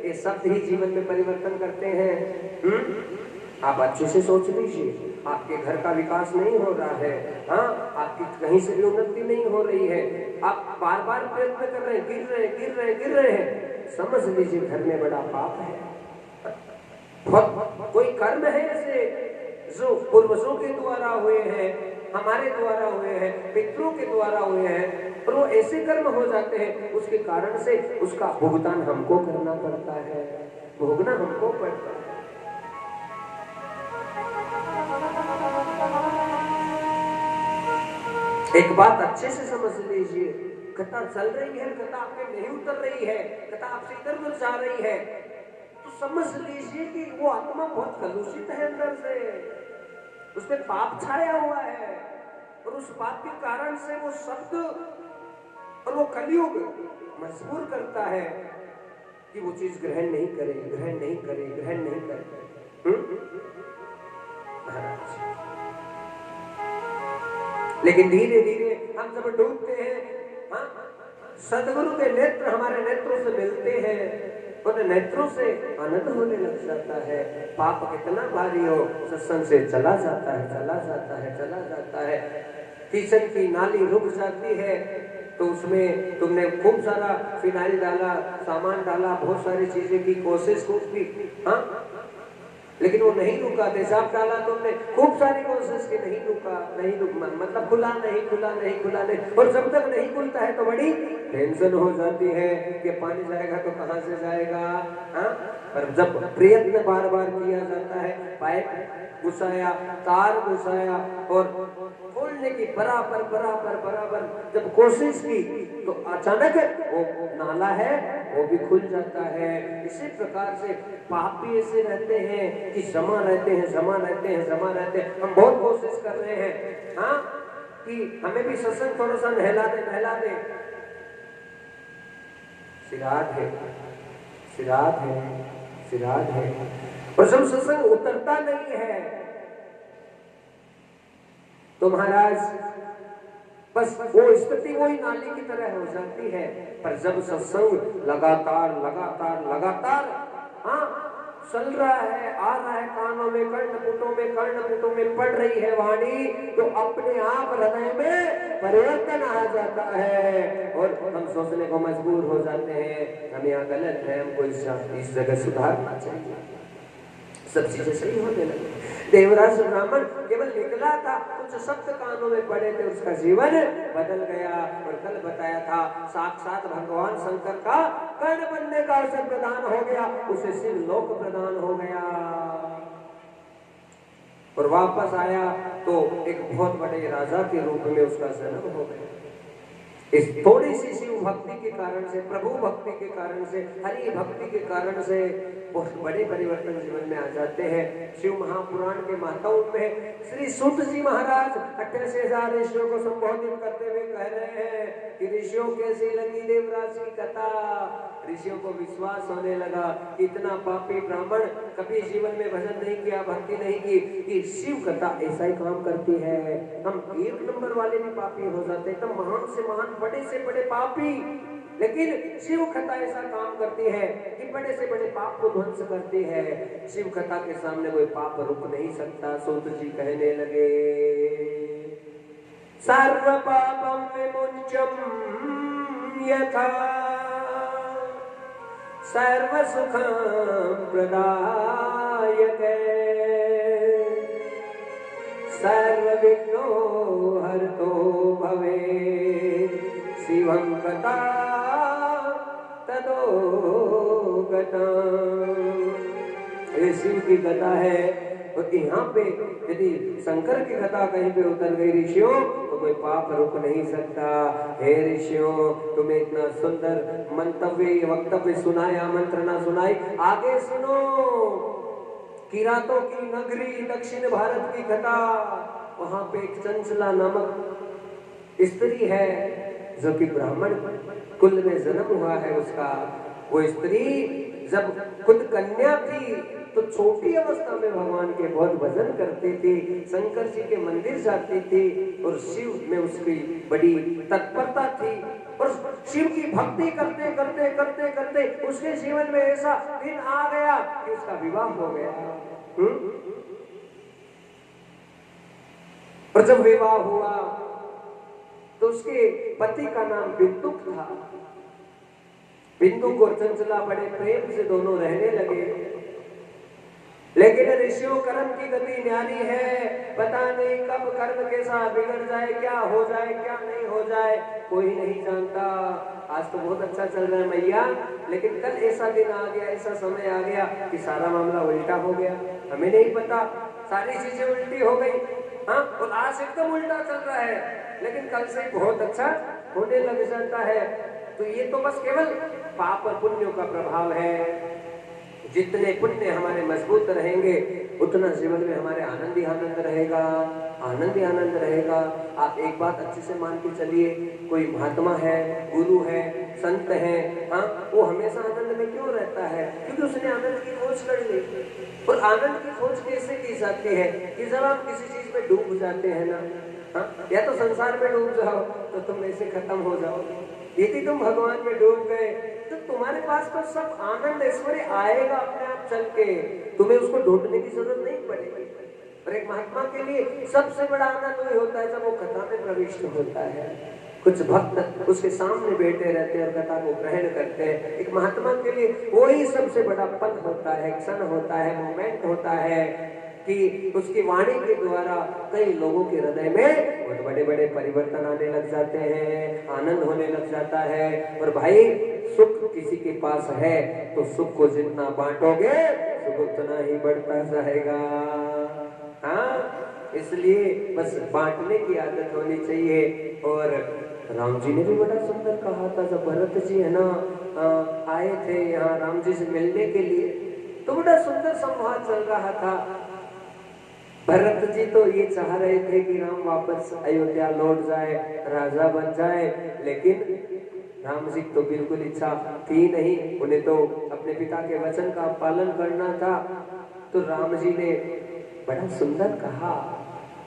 [SPEAKER 2] ये शब्द ही जीवन में परिवर्तन करते हैं। आप अच्छे से सोच लीजिए, आपके घर का विकास नहीं हो रहा है, हाँ, आपकी कहीं से भी उन्नति नहीं हो रही है, आप बार बार प्रयत्न कर रहे हैं, गिर रहे हैं, समझ लीजिए घर में बड़ा पाप है। कोई कर्म है ऐसे जो पूर्वजों के द्वारा हुए हैं, हमारे द्वारा हुए हैं, पितरों के द्वारा हुए हैं, और वो ऐसे कर्म हो जाते हैं, उसके कारण से उसका भुगतान हमको करना पड़ता है, भोगना हमको पड़ता है। एक बात अच्छे से समझ लीजिए, कथा चल रही है, कथा आपके नहीं उतर रही है, कथा आपसे इधर उधर जा रही है, तो समझ लीजिए कि वो आत्मा बहुत कलुषित है अंदर से, उसमें पाप छाया हुआ है, और उस पाप के कारण से वो शब्द और वो कलयुग मजबूर करता है कि वो चीज ग्रहण नहीं करे, ग्रहण नहीं करे, ग्रहण नहीं करे। लेकिन धीरे धीरे हम जब डूबते हैं, हाँ, सदगुरु के नेत्र हमारे नेत्रों से मिलते हैं, उन नेत्रों से आनंद होने लग जाता है, पाप कितना भारी हो सत्संग से चला जाता है, चला जाता है, चला जाता है। किचन की नाली रुक जाती है तो उसमें तुमने खूब सारा फिनाइल डाला, सामान डाला, बहुत सारी चीजें की, कोशिश खूब की, हाँ, लेकिन वो नहीं रुका, तेजाब डाला तुमने, खूब सारी कोशिश की, नहीं रुका, नहीं रुका, मतलब खुला नहीं, खुला नहीं, खुला नहीं, और जब तक नहीं खुलता है तो बड़ी टेंशन हो जाती है कि पानी जाएगा तो कहाँ से जाएगा, हाँ? पर जब प्रयत्न बार बार किया जाता है, पाइप घुसाया, तार घुसाया, और खोलने की बराबर बराबर बराबर जब कोशिश की तो अचानक वो नाला है वो भी खुल जाता है। इसी प्रकार से पाप भी ऐसे रहते हैं कि जमा रहते हैं, जमा रहते हैं, जमा रहते हैं। हम बहुत कोशिश कर रहे हैं, हाँ, कि हमें भी सत्संग थोड़ा सा नहला दे, नहला दे, श्राद्ध है, श्राद्ध है, श्राद्ध है, और जब सत्संग उतरता नहीं है तो महाराज बस वो स्थिति वही नाली की तरह हो जाती है। पर जब सत्संग लगातार लगातार लगातार, हाँ, चल रहा है, आ रहा है, कानों में, कर्णपुटों में पड़ रही है वाणी, तो अपने आप हृदय में परिवर्तन आ जाता है, और हम सोचने को मजबूर हो जाते हैं हम यहाँ गलत है, हमको इस जगह सुधारना चाहिए, सब चीजें सही होने लगी। देवराज ब्राह्मण केवल निकला था, कुछ शब्द कानों में पड़े थे, उसका जीवन बदल गया। और कल बताया था साक्षात भगवान शंकर का कर्ण बनने का अवसर प्रदान हो गया, उसे शिव लोक प्रदान हो गया और वापस आया तो एक बहुत बड़े राजा के रूप में उसका जन्म हो गया। इस थोड़ी सी शिव भक्ति के कारण से, प्रभु भक्ति के कारण से, हरि भक्ति के कारण से बहुत बड़े परिवर्तन जीवन में आ जाते हैं। शिव महापुराण के महात्म्य में श्री सूत जी महाराज 88,000 ऋषियों को संबोधित करते हुए कह रहे हैं कि ऋषियों कैसी लगी देवराज की कथा। ऋषियों को विश्वास होने लगा कि इतना पापी ब्राह्मण कभी जीवन में भजन नहीं किया, भक्ति नहीं की, कि शिव कथा ऐसा ही काम करती है। हम 1 नंबर वाले भी पापी हो जाते हैं, तो महान से महान, बड़े से बड़े पापी, लेकिन शिव कथा ऐसा काम करती है कि बड़े से बड़े पाप को ध्वंस करती है। शिव कथा के सामने कोई पाप रुक नहीं सकता। सूत जी कहने लगे, सर्व पापम विमुच्यम यथा सर्व सुखम प्रदायते सर्व विघ्नो हरतो भवे शिवं कथा तदो गता। ये शिव की कथा है। और यहाँ पे यदि शंकर की कथा कहीं पे उतर गई ऋषियों, तो कोई पाप रुक नहीं सकता। हे ऋषियों, तुम्हें इतना सुंदर मंतव्य वक्तव्य सुनाया, मंत्रणा सुनाई, आगे सुनो। किरातों की नगरी दक्षिण भारत की कथा। वहां पे एक चंचला नामक स्त्री है जो कि ब्राह्मण कुल में जन्म हुआ है उसका। वो स्त्री जब खुद कन्या थी तो छोटी अवस्था में भगवान के बहुत भजन करती थी, शंकर जी के मंदिर जाती थी और शिव में उसकी बड़ी तत्परता थी। और शिव की भक्ति करते करते करते करते उसके जीवन में ऐसा दिन आ गया कि उसका विवाह हो गया। और जब विवाह हुआ तो उसके पति का नाम बिंदुक था। बिंदुक और चंचला बड़े प्रेम से दोनों रहने लगे, लेकिन ऋषियों कर्म की गति न्यारी है। पता नहीं कब कर्म कैसा बिगड़ जाए, क्या हो जाए, क्या नहीं हो जाए, कोई नहीं जानता। आज तो बहुत अच्छा चल रहा है मैया, लेकिन कल ऐसा दिन आ गया, ऐसा समय आ गया कि सारा मामला उल्टा हो गया। हमें नहीं पता, सारी चीजें उल्टी हो गई। हाँ, और आज एकदम उल्टा चल रहा है, लेकिन कल से बहुत अच्छा होने लग जाता है। तो ये तो बस केवल पाप और पुण्यों का प्रभाव है। जितने पुण्य हमारे मजबूत रहेंगे उतना जीवन में हमारे आनंद ही आनंद रहेगा, आनंद ही आनंद रहेगा। आप एक बात अच्छे से मान के चलिए, कोई महात्मा है, गुरु है, संत है, हाँ, वो हमेशा आनंद में क्यों रहता है? क्योंकि उसने आनंद की खोज कर ली। और आनंद की खोज कैसे की जाती है कि जब आप किसी चीज में डूब जाते हैं ना, हाँ, या तो संसार में डूब जाओ तो तुम ऐसे खत्म हो जाओ। यदि तुम भगवान में डूब गए तो तुम्हारे पास तो सब आनंद ऐश्वर्य आएगा अपने आप चल के, तुम्हें उसको ढूंढने की जरूरत नहीं पड़ेगी। और एक महात्मा के लिए सबसे बड़ा आनंद वही होता है जब वो कथा में प्रविष्ट होता है। कुछ भक्त उसके सामने बैठे रहते हैं और कथा को ग्रहण करते हैं। एक महात्मा के लिए वही सबसे बड़ा पल होता है, क्षण होता है, मोमेंट होता है कि उसकी वाणी के द्वारा कई लोगों के हृदय में बहुत बड़े बड़े परिवर्तन आने लग जाते हैं, आनंद होने लग जाता है। और भाई, सुख किसी के पास है तो सुख को जितना बांटोगे सुख उतना ही बढ़ता जाएगा। हाँ, इसलिए बस बांटने की आदत होनी चाहिए। और राम जी ने भी बड़ा सुंदर कहा था, जब भरत जी है ना आए थे यहाँ राम जी से मिलने के लिए, तो बड़ा सुंदर संवाद चल रहा था। भरत जी तो ये चाह रहे थे कि राम वापस अयोध्या लौट जाए, राजा बन जाए, लेकिन राम जी तो बिल्कुल इच्छा थी नहीं, उन्हें तो अपने पिता के वचन का पालन करना था। तो राम जी ने बड़ा सुंदर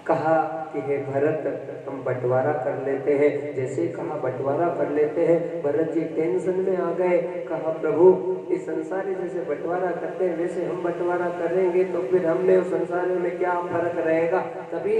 [SPEAKER 2] कहा कि हे भरत, हम बंटवारा कर लेते हैं। जैसे कहा बंटवारा कर लेते हैं, भरत जी टेंशन में आ गए। कहा प्रभु, इस संसारी जैसे बंटवारा करते हैं वैसे हम बंटवारा करेंगे तो फिर हम में और संसारियों में क्या फर्क रहेगा? तभी